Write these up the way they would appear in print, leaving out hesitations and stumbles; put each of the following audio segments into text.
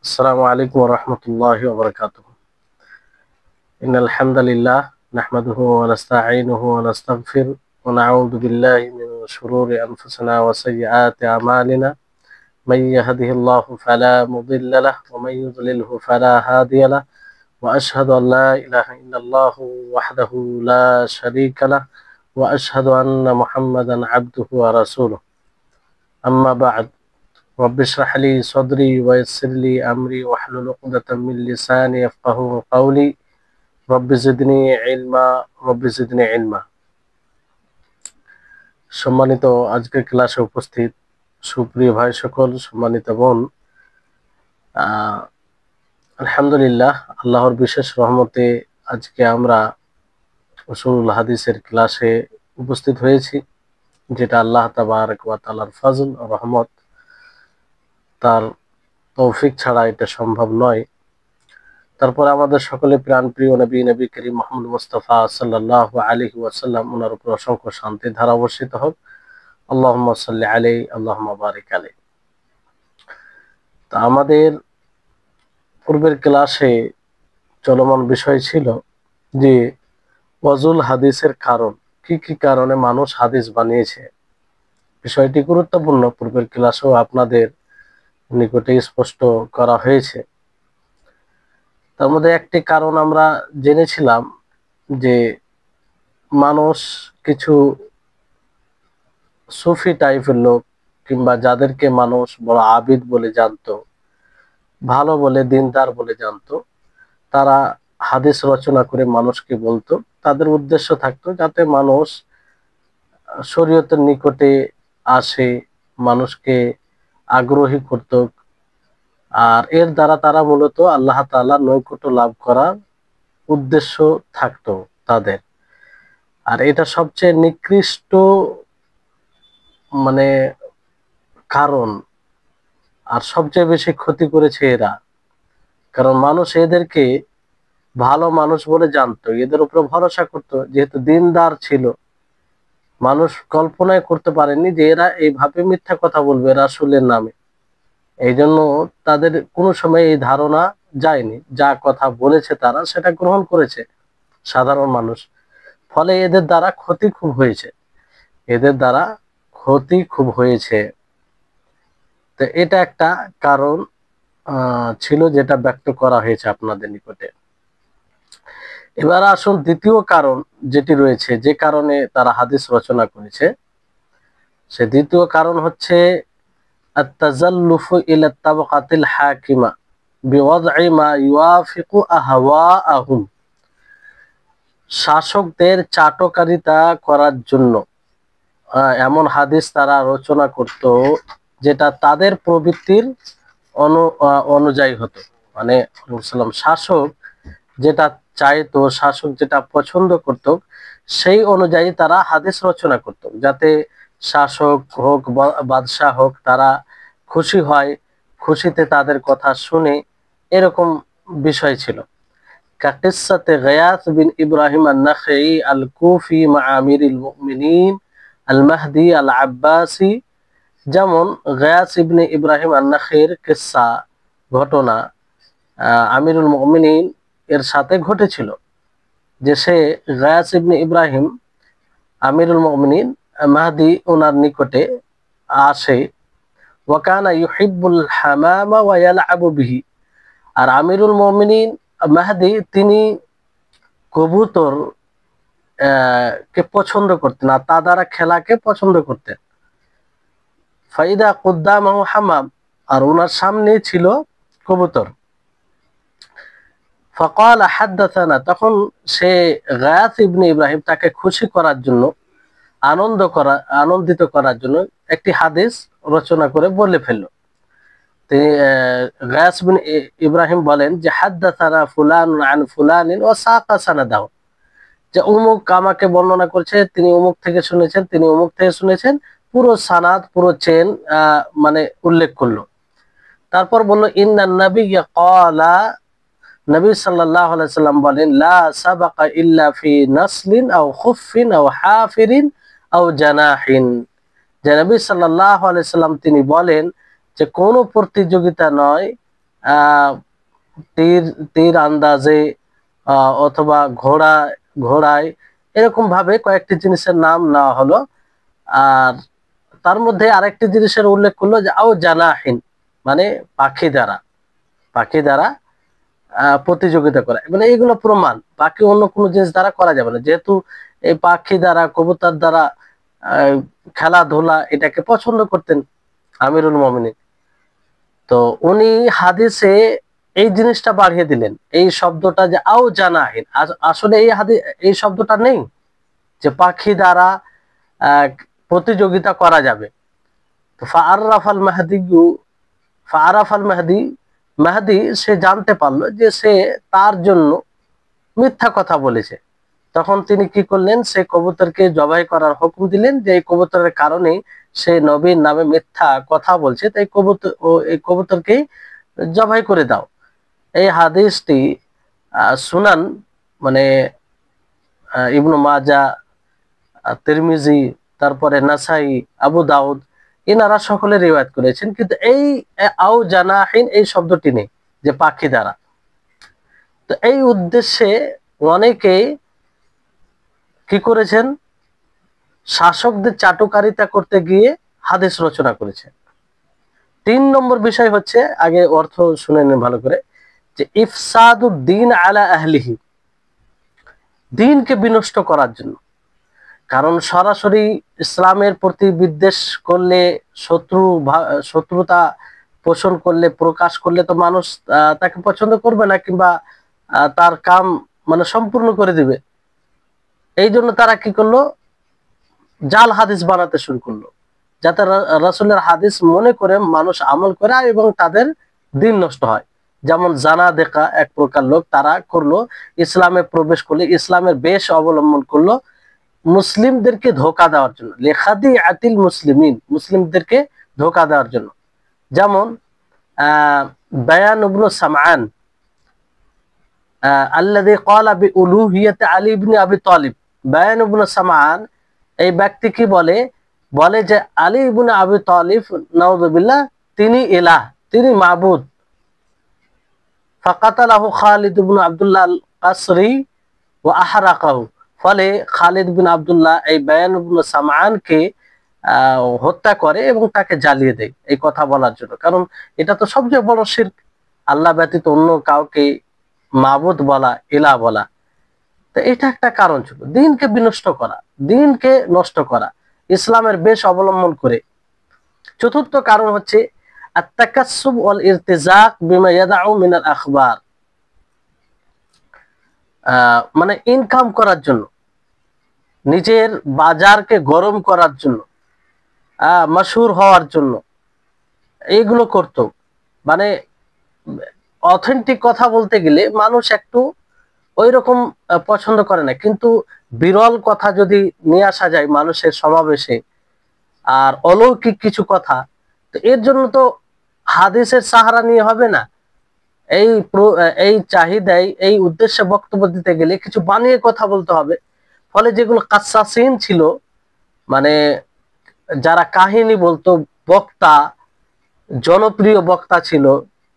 السلام عليكم ورحمة الله وبركاته. إن الحمد لله نحمده ونستعينه ونستغفر ونعوذ بالله من شرور أنفسنا وسيئات أعمالنا. من يهده الله فلا مضل له ومن يضلله فلا هادي له، وأشهد أن لا إله إلا الله وحده لا شريك له، وأشهد أن محمدا عبده ورسوله. أما بعد، رب اشرح لي صدري ويسر لي أمري واحلل عقدة من لساني يفقهوا قولي رب زدني علما رب زدني علما। সম্মানিত আজকের ক্লাসে উপস্থিত সুপ্রিয় ভাই সকল, সম্মানিত বোন, আলহামদুলিল্লাহ আল্লাহর বিশেষ রহমতে আজকে আমরা উসুলুল হাদিসের ক্লাসে উপস্থিত হয়েছি, যেটা আল্লাহ তাবারক ওয়া তাআলার ফজল ও রহমত, তার তৌফিক ছাড়া এটা সম্ভব নয়। তারপরে আমাদের সকলে প্রাণপ্রিয় নবী করিম মুহাম্মদ মুস্তাফা সাল্লাল্লাহু আলাইহি ওয়াসাল্লাম, ওনার উপর অসংখ্য শান্তি ধারা বর্ষিত হোক। আল্লাহুম্মা সাল্লি আলাইহি আল্লাহুম্মা বারিক আলাইহি। তা আমাদের পূর্বের ক্লাসে চলমান বিষয় ছিল যে ওয়াজুল হাদিসের কারণ, কি কি কারণে মানুষ হাদিস বানিয়েছে। বিষয়টি গুরুত্বপূর্ণ, পূর্বের ক্লাসেও আপনাদের নিকটে স্পষ্ট করা হয়েছে। তার মধ্যে একটি কারণ আমরা জেনেছিলাম যে মানুষ কিছু সুফি টাইপের লোক, কিংবা যাদেরকে মানুষ বড় আবিদ বলে জানতো, ভালো বলে দিনদার বলে জানতো, তারা হাদিস রচনা করে মানুষকে বলতো। তাদের উদ্দেশ্য থাকতো যাতে মানুষ শরীয়তের নিকটে আসে, মানুষকে আগ্রহী করত, আর এর দ্বারা তারা মূলত আল্লাহ তাআলার নৈকট্য লাভ করার উদ্দেশ্য থাকতো তাদের। আর এটা সবচেয়ে নিকৃষ্ট কারণ, আর সবচেয়ে বেশি ক্ষতি করেছে এরা। কারণ মানুষ এদেরকে ভালো মানুষ বলে জানতো, এদের উপর ভরসা করত, যেহেতু দিনদার ছিল। মানুষ কল্পনায় করতে পারেনি যে এরা এইভাবে মিথ্যা কথা বলবে রাসূলের নামে। এই জন্য তাদের কোনো সময় এই ধারণা যায়নি, যা কথা বলেছে তারা সেটা গ্রহণ করেছে সাধারণ মানুষ। ফলে এদের দ্বারা ক্ষতি খুব হয়েছে। তো এটা একটা কারণ ছিল, যেটা ব্যক্ত করা হয়েছে আপনাদের নিকটে। এবার আসুন দ্বিতীয় কারণ যেটি রয়েছে, যে কারণে তারা হাদিস রচনা করেছে, সে দ্বিতীয় কারণ হচ্ছে আত-তাযাল্লুফু ইলা তাবাকাতিল হাকিমা বিওয়াদঈ মা ইউয়াফিকু আহওয়াআহুম। শাসকদের চাটকারিতা করার জন্য এমন হাদিস তারা রচনা করত যেটা তাদের প্রবৃত্তির অনুযায়ী হতো। মানে শাসক যেটা চাইতো, শাসক যেটা পছন্দ করত, সেই অনুযায়ী তারা হাদিস রচনা করত, যাতে শাসক হোক বাদশাহ হোক তারা খুশি হয়, খুশিতে তাদের কথা শুনে, এরকম বিষয় ছিল। কাকিসাতে গিয়াস বিন ইব্রাহিম আন-নাখঈ আল-কুফি মা আমিরুল মুমিনিন আল-মাহদি আল-আব্বাসি। যেমন গিয়াস ইবনে ইব্রাহিম আন-নাখঈর কিসসা, ঘটনা আমিরুল মুমিনিন এর সাথে ঘটেছিল, যে সে গিয়াস ইবনে ইব্রাহিম আমিরুল মুমিনিন মাহদি ওনার নিকটে আসে। ওয়া কানা ইউহিব্বুল হামামা ওয়া ইয়ালআবু বিহি। আর আমিরুল মুমিনিন মাহদি তিনি কবুতর কে পছন্দ করতেন, আর তা দ্বারা খেলাকে পছন্দ করতেন। ফাইদা কুদ্দামাহু হামাম, আর ওনার সামনে ছিল কবুতর। ফাকাল হাদাসানা, তখন সে গিয়াস ইবনে ইব্রাহিম তাকে খুশি করার জন্য, আনন্দিত করার জন্য একটি হাদিস রচনা করে বলে ফেলল। তিনি গিয়াস বিন ইব্রাহিম বলেন যে হাদাসানা ফুলানুন আন ফুলানিন ওয়া সাকা সানাদাহু, যে অমুক আমাকে বর্ণনা করছে, তিনি অমুক থেকে শুনেছেন, তিনি অমুক থেকে শুনেছেন, পুরো সানাদ, পুরো চেন উল্লেখ করলো। তারপর বলল ইন্নান নাবিয়্যা ক্বালা, নবী সাল্লাল্লাহু আলাইহি সাল্লাম বলেন, লা সাবাকা ইল্লা ফি নাসলিন আও খুফফিন আও হাফিরিন আও জানাহিন। যে নবী সাল্লাল্লাহু আলাইহি সাল্লাম তিনি বলেন যে কোনো প্রতিযোগিতা নয় আহ তীর তীর আন্দাজে অথবা ঘোড়ায় এরকম ভাবে কয়েকটি জিনিসের নাম নেওয়া হলো। আর তার মধ্যে আরেকটি জিনিসের উল্লেখ করলো যে আও জানাহিন, মানে পাখি দ্বারা প্রতিযোগিতা করা, মানে এইগুলো প্রমাণ, বাকি অন্য কোনো জিনিস দ্বারা করা যাবে না, যেহেতু এই পাখি দ্বারা কবুতর দ্বারা খেলাধুলা এটাকে পছন্দ করতেন আমিরুল মুমিনিন। তো উনি হাদিসে এই জিনিসটা বাড়িয়ে দিলেন, এই শব্দটা যে আও জানাহিন, আসলে এই শব্দটা নেই যে পাখি দ্বারা প্রতিযোগিতা করা যাবে। তো ফাআরাফাল মাহদি সে জানতে পারলো যে সে তার জন্য মিথ্যা কথা বলেছে। তখন তিনি কি করলেন, সে কবুতরকে জবাই করার হুকুম দিলেন, যে এই কবুতরের কারণে সে নবীর নামে মিথ্যা কথা বলছে, তাই এই কবুতরকেই জবাই করে দাও। এই হাদিসটি সুনান, মানে ইবনু মাজা, তিরমিজি, তারপরে নাসাই, আবু দাউদ, এনারা সকলে রিওয়ায়াত করেছেন। কিন্তু এই আও জানাহিন এই শব্দটি নেই, যে পাখি দ্বারা। তো এই উদ্দেশ্যে অনেকেই কি করেছেন, শাসকদের চাটুকারিতা করতে গিয়ে হাদিস রচনা করেছে। 3 নম্বর বিষয় হচ্ছে, আগে অর্থ শুনে নিন ভালো করে, যে ইফসাদুদ্দিন আলা আহলিহি, দ্বীনকে বিনষ্ট করার জন্য। কারণ সরাসরি ইসলামের প্রতি বিদ্বেষ করলে, শত্রুতা পোষণ করলে, প্রকাশ করলে তো মানুষ তাকে পছন্দ করবে না, কিংবা তার কাম মানে সম্পূর্ণ করে দিবে। এই জন্য তারা কি করলো, জাল হাদিস বানাতে শুরু করলো, যাতে রাসূলের হাদিস মনে করে মানুষ আমল করে এবং তাদের দিন নষ্ট হয়। যেমন জানাদেকা এক প্রকার লোক, তারা করলো ইসলামে প্রবেশ করলে, ইসলামের বেশ অবলম্বন করলো মুসলিমদেরকে ধোকা দেওয়ার জন্য, লেখাদি আতিল মুসলিমিন, মুসলিমদেরকে ধোকা দেওয়ার জন্য। যেমন বায়ান ইবনে সামআন আল্লাযী ক্বালা বিউলুহিয়াতি আলী ইবনে আবি তালিব, বায়ান ইবনে সামআন এই ব্যক্তি কি বলে যে আলী ইবনে আবি তালিব নাউযুবিল্লাহ তিনি ইলাহ, তিনি মাবুদ। ফাকাতালাহু খালিদ ইবনে আব্দুল্লাহ আল কাসরি ওয়া আহরাকাহু, ফলে খালিদ বিন আব্দুল্লাহ এই বায়ান ইবনে সামআনকে হত্যা করে এবং তাকে জ্বালিয়ে দেয় এই কথা বলার জন্য। কারণ এটা তো সবচেয়ে বড় শিরক, আল্লাহ ব্যতীত অন্য কাউকে মাবুদ বলা, ইলাহ বলা। তো এটা একটা কারণ ছিল, দ্বীনকে বিনষ্ট করা, দ্বীনকে নষ্ট করা, ইসলামের বেশ অবলম্বন করে। চতুর্থ কারণ হচ্ছে আত-তাকাসসুব ওয়াল ইরতিজাক বিমা ইয়াদাউ মিনাল আখবার, মানে ইনকাম করার জন্য, নিজের বাজারকে গরম করার জন্য, মশহুর হওয়ার জন্য এইগুলো করতো। মানে অথেন্টিক কথা বলতে গেলে মানুষ একটু ওই রকম পছন্দ করে না, কিন্তু বিরল কথা যদি নিয়ে আসা যায় মানুষের সমাবেশে, আর অলৌকিক কিছু কথা, তো এর জন্য তো হাদিসের সাহারা নিয়ে হবে না। এই চাহিদায়, এই উদ্দেশ্যে বক্তব্য দিতে গেলে কিছু বানিয়ে কথা বলতে হবে। ফলে যেগুলো কাসাসিন ছিল, মানে যারা কাহিনী বলতো, বক্তা, জনপ্রিয় বক্তা ছিল,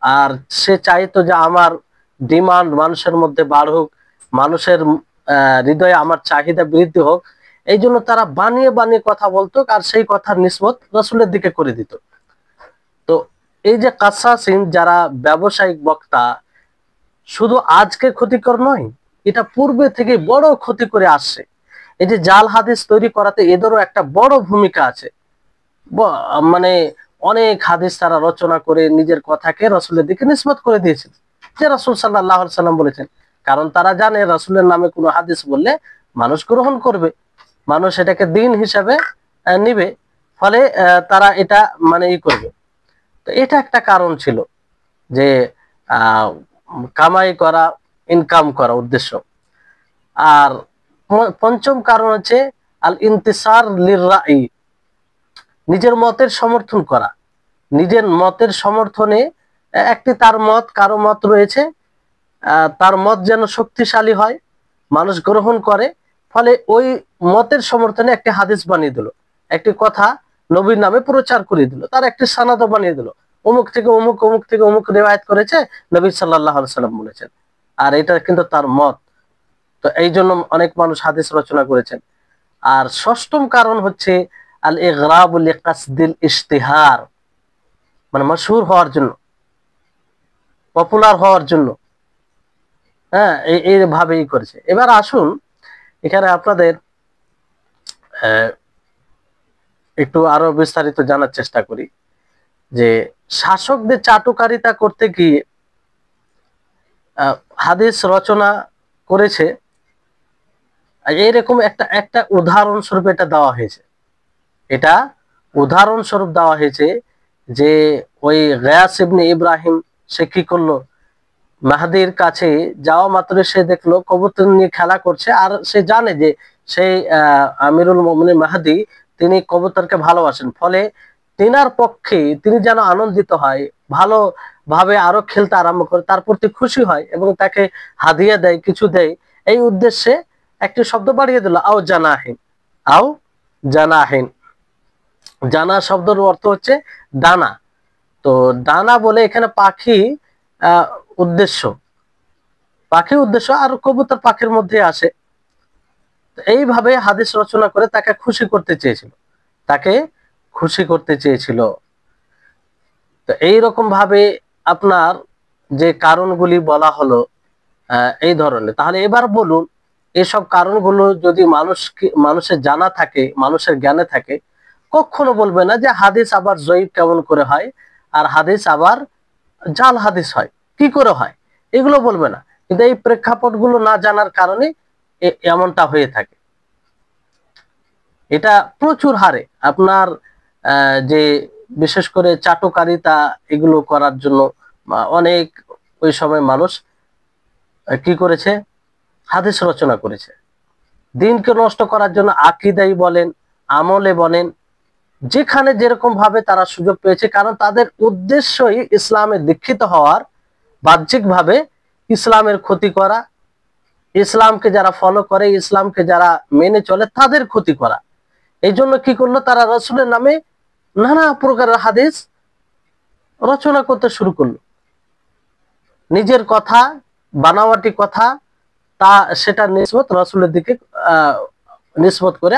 আর সে চাইতো যে আমার ডিমান্ড মানুষের মধ্যে বাড়ুক, মানুষের হৃদয়ে আমার চাহিদা বৃদ্ধি হোক, এই জন্য তারা বানিয়ে বানিয়ে কথা বলতো, আর সেই কথার নিসবত রাসূলের দিকে করে দিত। তো এই যে কাসাসিন, যারা ব্যবসায়িক বক্তা, শুধু আজকে ক্ষতিকর নয়, এটা পূর্বে থেকে বড় ক্ষতি করে আসছে। এই যে জাল হাদিস তৈরি করাতে এদেরও একটা বড় ভূমিকা আছে। মানে অনেক হাদিস তারা রচনা করে নিজের কথাকে রাসূলের দিকে নিসবত করে দিয়েছেন, যে রাসূল সাল্লাল্লাহু আলাইহি সাল্লাম বলেছেন। কারণ তারা জানে রাসূলের নামে কোনো হাদিস বললে মানুষ গ্রহণ করবে, মানুষ এটাকে দ্বীন হিসাবে নিবে, ফলে তারা এটা মানে করবে। তো এটা একটা কারণ ছিল, যে কামাই করা, ইনকাম করা উদ্দেশ্য। আর পঞ্চম কারণ হচ্ছে আল ইন্তিসার লির রাই, নিজের মতের সমর্থন করা, নিজের মতের সমর্থনে একটি তার মত, কারো মত রয়েছে, তার মত যেন শক্তিশালী হয়, মানুষ গ্রহণ করে, ফলে ওই মতের সমর্থনে একটি হাদিস বানিয়ে দিল, একটি কথা নবীর নামে প্রচার করে দিল, তার একটি সানাদ বানিয়ে দিল, অমুক থেকে অমুক, অমুক থেকে অমুক রিওয়ায়াত করেছে, নবী সাল্লাল্লাহু আলাইহি সাল্লাম বলেছেন। আর এটা কিন্তু তার মত। তো এই জন্য অনেক মানুষ হাদিস রচনা করেছেন। আর ষষ্ঠম কারণ হচ্ছে আল ইগরাব লিকাসদিল ইশতিহার, মানে মশহুর হওয়ার জন্য, পপুলার হওয়ার জন্য। হ্যাঁ, এইভাবেই করেছে। এবার আসুন এখানে আপনাদের একটু আরো বিস্তারিত জানার চেষ্টা করি যে শাসকদের চাটুকারিতা করতে গিয়ে হাদিস রচনা করেছে, এইরকম একটা একটা উদাহরণস্বরূপ এটা দেওয়া হয়েছে। এটা উদাহরণস্বরূপ দেওয়া হয়েছে যে ওই গিয়াস ইবনে ইব্রাহিম সে কি করলো, মাহাদির কাছে যাওয়া মাত্র সে দেখলো কবুতর নিয়ে খেলা করছে, আর সে জানে যে সেই আমিরুল মুমিনিন মাহাদি তিনি কবুতরকে ভালোবাসেন, ফলে তিনার পক্ষে তিনি যেন আনন্দিত হয়, ভালোভাবে আরো খেলতে আরম্ভ করে, তার প্রতি খুশি হয় এবং তাকে হাদিয়া দেয়, কিছু দেয়। এই উদ্দেশ্যে একটি শব্দ বাড়িয়ে দিল, আও জানাহিন। আও জানাহিন, জানা শব্দের অর্থ হচ্ছে ডানা। তো ডানা বলে এখানে পাখি উদ্দেশ্য, পাখি উদ্দেশ্য, আর কবুতর পাখির মধ্যে আসে। এইভাবে হাদিস রচনা করে তাকে খুশি করতে চেয়েছিল, তাকে খুশি করতে চেয়েছিল। তো এইরকম ভাবে আপনার যে কারণগুলি বলা হলো এই ধরনের, তাহলে এবার বলুন এসব কারণগুলো যদি মানুষের জানা থাকে, মানুষের জ্ঞানে থাকে, কখনো বলবে না যে হাদিস আবার জয়ীফ কেমন করে হয়, আর হাদিস আবার জাল হাদিস হয় কি করে হয়, এগুলো বলবে না। কিন্তু এই প্রেক্ষাপটগুলো না জানার কারণে এমনটা হয়ে থাকে। এটা প্রচুর হারে আপনার যে বিশেষ করে চাটুকারিতা এগুলো করার জন্য অনেক ওই সময় মানুষ কি করেছে, হাদিস রচনা করেছে। দিনকে নষ্ট করার জন্য আকীদাই বলেন, আমলে বলেন, যেখানে যেরকম ভাবে তারা সুযোগ পেয়েছে, কারণ তাদের উদ্দেশ্যই ইসলামে দীক্ষিত হওয়ার, বাহ্যিকভাবে ইসলামের ক্ষতি করা, ইসলামকে যারা ফলো করে, ইসলামকে যারা মেনে চলে তাদের ক্ষতি করা। এই জন্য কি করলো, তারা রাসূলের নামে নানা প্রকারের হাদিস রচনা করতে শুরু করলো। নিজের কথা, বানাওয়াটি কথা, তা সেটা নিসবত রাসূলের দিকে নিসবত করে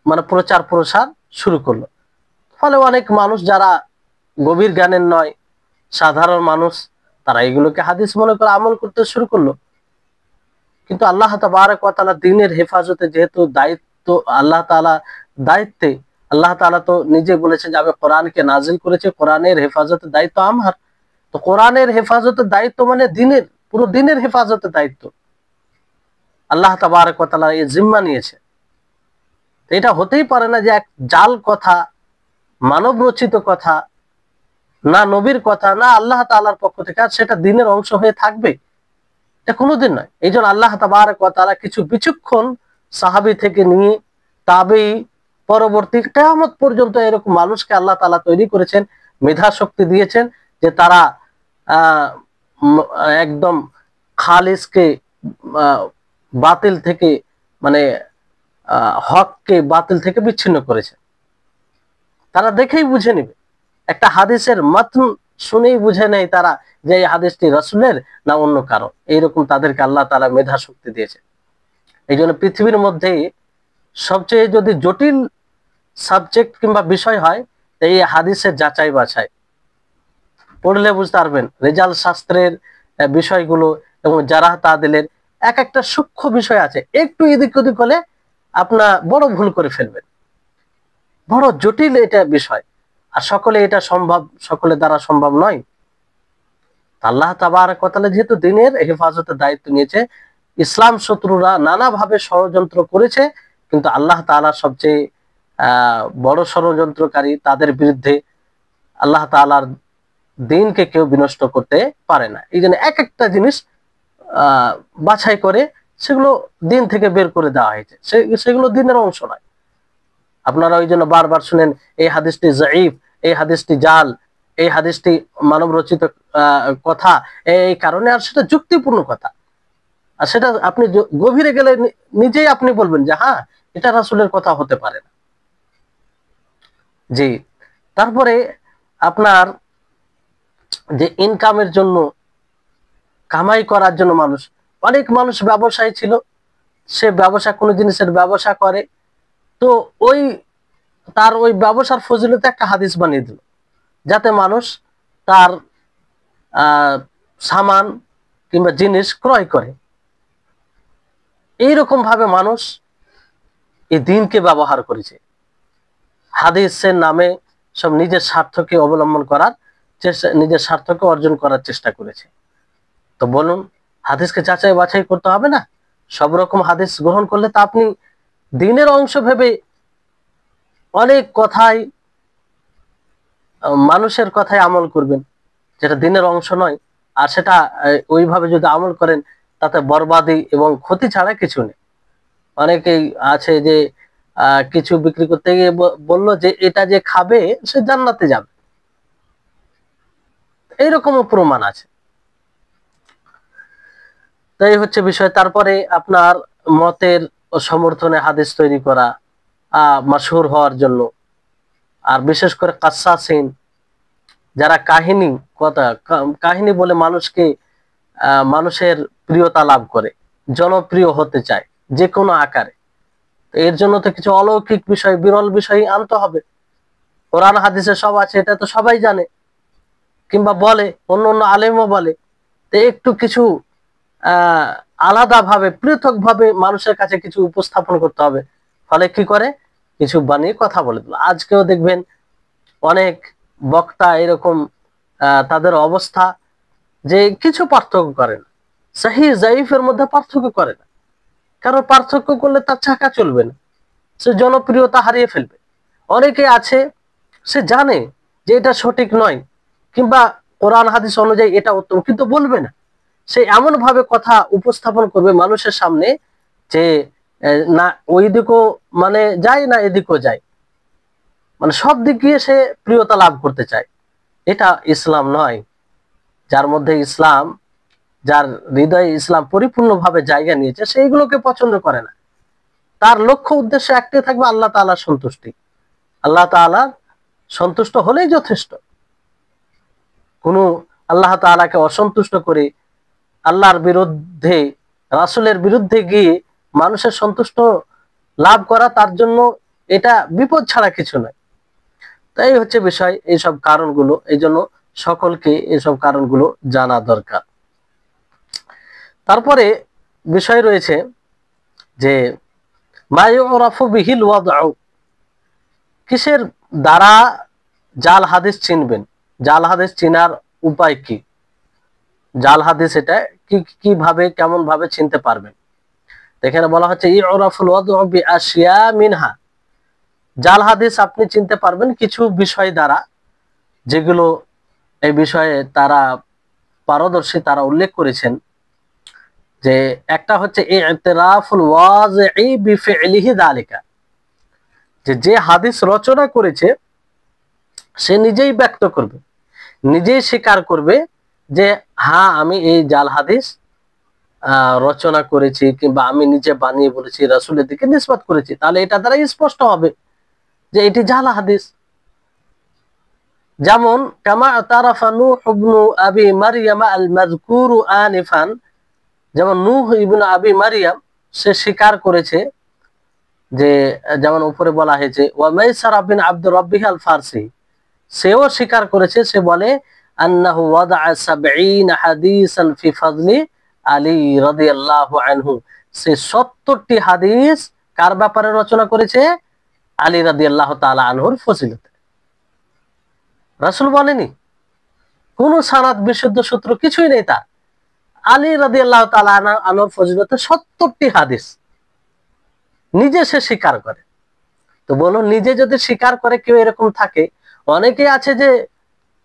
মানে প্রচার প্রসার শুরু করলো। ফলে অনেক মানুষ যারা গভীর জ্ঞানের নয়, সাধারণ মানুষ, তারা এগুলোকে হাদিস মনে করে আমল করতে শুরু করলো। কিন্তু আল্লাহ তাবারক ওয়া তাআলা দ্বীনের হেফাজতে যেহেতু দায়িত্ব, আল্লাহ তাআলা দায়িত্বে, আল্লাহ তাআলা তো নিজে বলেছেন যে আমি কোরআনকে নাজিল করেছি, কোরআনের হেফাজতের দায়িত্ব আমার। তো কোরআনের হেফাজতের দায়িত্ব মানে দিনের, পুরো দিনের হেফাজতের দায়িত্ব আল্লাহ তাবারক ওয়া তাআলা এই জিম্মা নিয়েছে। এটা হতেই পারে না যে এক জাল কথা, মানব রচিত কথা, না নবীর কথা, না আল্লাহ তাআলার পক্ষ থেকে, আর সেটা দিনের অংশ হয়ে থাকবে, এটা কোনোদিন নয়। এই জন্য আল্লাহ তাবারক ওয়া তাআলা কিছু বিচক্ষণ সাহাবী থেকে নিয়ে তাবেঈ, পরবর্তী কিয়ামত পর্যন্ত এরকম মানুষকে আল্লাহ তাআলা তৈরি করেছেন, মেধা শক্তি দিয়েছেন, যে তারা একদম খালিসকে বাতিল থেকে, মানে হককে বাতিল থেকে বিচ্ছিন্ন করেছে। তারা দেখেই বুঝে নেবে, একটা হাদিসের মাতন শুনেই বুঝে নেয় তারা যে এই হাদিসটি রাসূলের না অন্য কারো। এইরকম তাদেরকে আল্লাহ তাআলা মেধা শক্তি দিয়েছে। এই জন্য পৃথিবীর মধ্যে সবচেয়ে যদি জটিল সাবজেক্ট কিংবা বিষয় হয়, এই হাদিসের যাচাই বাছাই। পড়লে বুঝতে পারবেন রেজাল শাস্ত্রের বিষয়গুলো এবং জারাহ তাদিলের এক একটা সূক্ষ্ম বিষয় আছে, একটু এদিক ওদিক হলে আপনার বড় ভুল করে ফেলবেন। বড় জটিল এটা বিষয়, আর সকলে এটা সম্ভব, সকলের দ্বারা সম্ভব নয়। আল্লাহ তাবারক ওয়া তাআলা যেহেতু দিনের হেফাজতের দায়িত্ব নিয়েছে, ইসলাম শত্রুরা নানাভাবে ষড়যন্ত্র করেছে, কিন্তু আল্লাহ তাআলা সবচেয়ে বড় ষড়যন্ত্রকারী, তাদের বিরুদ্ধে আল্লাহ তাআলার দিনকে কেউ বিনষ্ট করতে পারে না। এই জন্য এক একটা জিনিস বাছাই করে সেগুলো দিন থেকে বের করে দেওয়া হয়েছে, সেগুলো দিনের অংশ নয়। আপনারা ওই জন্য বারবার শুনেন এই হাদিসটি যায়ীফ, এই হাদিসটি জাল, এই হাদিসটি মানব রচিত কথা, এই কারণে। আর সেটা যুক্তিপূর্ণ কথা, আর সেটা আপনি গভীরে গেলে নিজেই আপনি বলবেন যে হ্যাঁ, এটা রাসূলের কথা হতে পারে না। জি, তারপরে আপনার যে ইনকামের জন্য, কামাই করার জন্য অনেক মানুষ ব্যবসায়ী ছিল, সে ব্যবসা, কোনো জিনিসের ব্যবসা করে, তো তার ওই ব্যবসার ফজিলতে একটা হাদিস বানিয়ে দিল, যাতে মানুষ তার সামান কিংবা জিনিস ক্রয় করে। এইরকম ভাবে মানুষ এই দিনকে ব্যবহার করেছে, হাদিসের নামে সব নিজের স্বার্থকে অবলম্বন করার চেষ্টা, নিজের স্বার্থকে অর্জন করার চেষ্টা করেছে। তো বলুন, হাদিসকে যাচাই বাছাই করতে হবে না? সব রকম হাদিস গ্রহণ করলে তা আপনি দিনের অংশ ভেবে অনেক কথাই, মানুষের কথায় আমল করবেন, যেটা দিনের অংশ নয়, আর সেটা ওইভাবে যদি আমল করেন তাতে বরবাদি এবং ক্ষতি ছাড়া কিছু নেই। অনেকেই আছে যে কিছু বিক্রি করতে গিয়ে বললো যে এটা যে খাবে সে জান্নাতে যাবে, এইরকমও প্রমাণ আছে। তাই হচ্ছে বিষয়। তারপরে আপনার মতের সমর্থনে হাদিস তৈরি করা মাশহুর হওয়ার জন্য, আর বিশেষ করে কাসাসিন, যারা কাহিনী বলে মানুষের প্রিয়তা লাভ করে, জনপ্রিয় হতে চায় যে কোনো আকারে, এর জন্য তো কিছু অলৌকিক বিষয়, বিরল বিষয় আনতে হবে। কোরআন হাদিসে সব আছে, এটা তো সবাই জানে, কিংবা বলে, অন্য অন্য আলেমও বলে। তো একটু কিছু আলাদা ভাবে, পৃথক ভাবে মানুষের কাছে কিছু উপস্থাপন করতে হবে। ফলে কি করে, কিছু বানিয়ে কথা বলে দিল। আজকেও দেখবেন অনেক বক্তা এরকম, তাদের অবস্থা যে কিছু পার্থক্য করে না, সহিহ জাইফের মধ্যে পার্থক্য করে না, কারণ পার্থক্য করলে তার চাকা চলবে না, সে জনপ্রিয়তা হারিয়ে ফেলবে। অনেকে আছে সে জানে যে এটা সঠিক নয়, কিংবা কোরআন হাদিস অনুযায়ী এটা উত্তম, কিন্তু বলবে না। সে এমন ভাবে কথা উপস্থাপন করবে মানুষের সামনে যে না ওই দিকও মানে যায়, না এদিকও যায়, মানে সব দিক দিয়ে সে প্রিয়তা লাভ করতে চায়। এটা ইসলাম নয়। যার মধ্যে ইসলাম, যার হৃদয়ে ইসলাম পরিপূর্ণভাবে জায়গা নিয়েছে, সেইগুলোকে পছন্দ করে না। তার লক্ষ্য উদ্দেশ্য একটাই থাকবে, আল্লাহ তাআলার সন্তুষ্টি। আল্লাহ তাআলা সন্তুষ্ট হলেই যথেষ্ট। কোনো আল্লাহ তাআলাকে অসন্তুষ্ট করে আল্লাহর বিরুদ্ধে, রাসূলের বিরুদ্ধে গিয়ে মানুষের সন্তুষ্ট লাভ করা, তার জন্য এটা বিপদ ছাড়া কিছু নয়। তাই হচ্ছে বিষয়, এইসব কারণগুলো, এই জন্য সকলকে এইসব কারণগুলো জানা দরকার। তারপরে বিষয় রয়েছে যে মা ইউরাফু বিহিল ওয়াদউ, কিসের দ্বারা জাল হাদিস চিনবেন, জাল হাদিস চিনার উপায় কি, জাল হাদিস এটা কিভাবে, কেমন ভাবে চিনতে পারবেন। এখানে বলা হচ্ছে ইউরাফুল ওয়াদউ বিআশিয়া মিনহা, জাল হাদিস আপনি চিনতে পারবেন কিছু বিষয় দ্বারা, যেগুলো এই বিষয়ে তারা পারদর্শী, তারা উল্লেখ করেছেন। যে একটা হচ্ছে ইতিরাফুল ওয়াজিই বিফিলিহি যালিকা, যে হাদিস রচনা করেছে সে নিজেই ব্যক্ত করবে, নিজেই স্বীকার করবে যে হ্যাঁ আমি এই জাল হাদিস রচনা করেছি, কিংবা আমি নিজে বানিয়ে বলেছি, রাসূলের দিকে নিসবত করেছি। তাহলে এটা দ্বারা স্পষ্ট হবে যে এটি জাল হাদিস। যেমন কামা তারাফা নূহ ইবনু আবি মারইয়াম আল মাযকুর আনিফান, যেমন নূহ ইবনে আবি মারইয়াম সে স্বীকার করেছে, যে যেমন উপরে বলা হয়েছে ওয়া মাইসার বিন আব্দুর রাব্বিহ আল ফারসি, সেও স্বীকার করেছে, সে বলে আন্নাহু ওয়াদাআ ৭০ হাদিসান ফি ফাদলি আলী রাদিয়াল্লাহু আনহু, সে ৭০টি হাদিস কার ব্যাপারে রচনা করেছে, আলী রাদিয়াল্লাহু তাআলা আনহুর ফজিলতে। রাসূল বলেনি, কোন সানাদ বিশুদ্ধ সূত্র কিছুই নেই তার, আলী রাদিয়াল্লাহু তাআলা আনহুর ফজিলতে ৭০টি হাদিস নিজে সে স্বীকার করে। তো বলুন, নিজে যদি স্বীকার করে কেউ এরকম থাকে, অনেকে আছে যে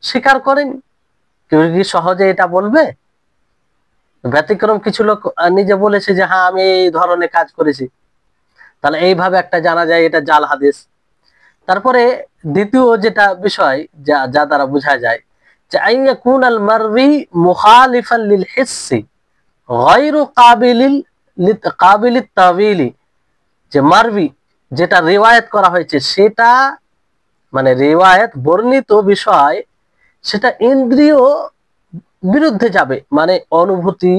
স্বীকার করেন, কেউ কি সহজে এটা বলবে? ব্যতিক্রম কিছু লোক নিজে বলেছে যে হ্যাঁ আমি এই ধরনের কাজ করেছি, তাহলে এইভাবে একটা জানা যায় এটা জাল হাদিস। তারপরে দ্বিতীয় যেটা বিষয় যা দ্বারা বোঝা যায় যে আইয়াকুন আল মারবি মুখালিফান লিল হিসসি গায়রু কাবিলিত তাবিলি, যে মারবি যেটা রিওয়ায়াত করা হয়েছে সেটা, মানে রিওয়ায়াত বর্ণিত বিষয় সেটা ইন্দ্রিয় বিরুদ্ধে যাবে, মানে অনুভূতি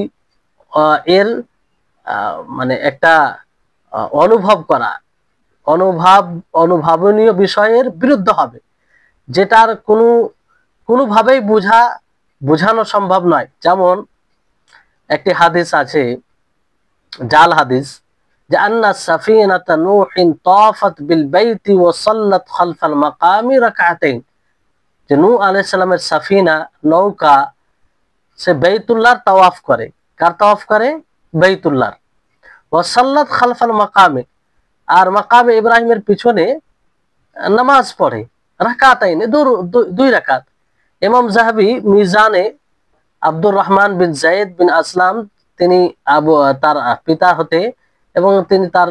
এর মানে একটা অনুভব করা, অনুভাবনীয় বিষয়ের বিরুদ্ধে হবে, যেটার কোনোভাবেই বোঝানো সম্ভব নয়। যেমন একটি হাদিস আছে, জাল হাদিস, যে আন্না সাফিনাতা নূহিন তাফাত বিল বাইতি ওয়া সাল্লাত খালফাল মাকামি রাকাতাইন, যে নূহ আলাইহিস সালামের সাফিনা, নৌকা, সে বাইতুল্লাহর তাওয়াফ করে। কার তাওয়াফ করে? বাইতুল্লাহর। ওয়া সাল্লাত খালফাল মাকামে, আর মাকামে ইব্রাহিমের পিছনে নামাজ পড়ে, রাকাতাইন, দুই রাকাত। ইমাম যাহাবী মিজানে আব্দুর রহমান বিন যায়েদ বিন আসলাম, তিনি তার পিতা হতে এবং তিনি তার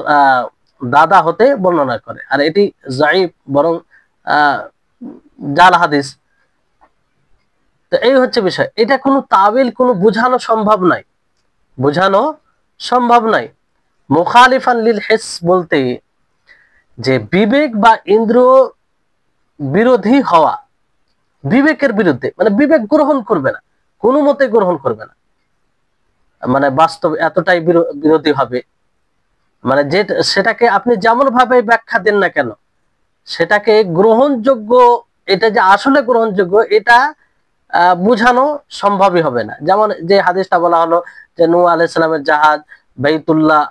দাদা হতে বর্ণনা করে, আর এটি যায়ীফ, বরং জাল হাদিস। তো এই হচ্ছে বিষয়, এটা কোনো তাবিল, কোনো বোঝানো সম্ভব নয়, বোঝানো সম্ভব নয়। মুখালিফান লিল হিস বলতে যে বিবেক বা ইন্দ্রিয় বিরোধী হওয়া, বিবেকের বিরুদ্ধে, মানে বিবেক গ্রহণ করবে না, কোনো মতে গ্রহণ করবে না, মানে বাস্তব এতটাই বিরোধী হবে, মানে যে সেটাকে আপনি যেমন ভাবে ব্যাখ্যা দেন না কেন, সেটাকে গ্রহণযোগ্য, এটা যে আসলে গ্রহণযোগ্য এটা বোঝানো সম্ভবই হবে না। যেমন যে হাদিসটা বলা হলো যে নূহ আলাইহিস সালামের জাহাজ বাইতুল্লাহ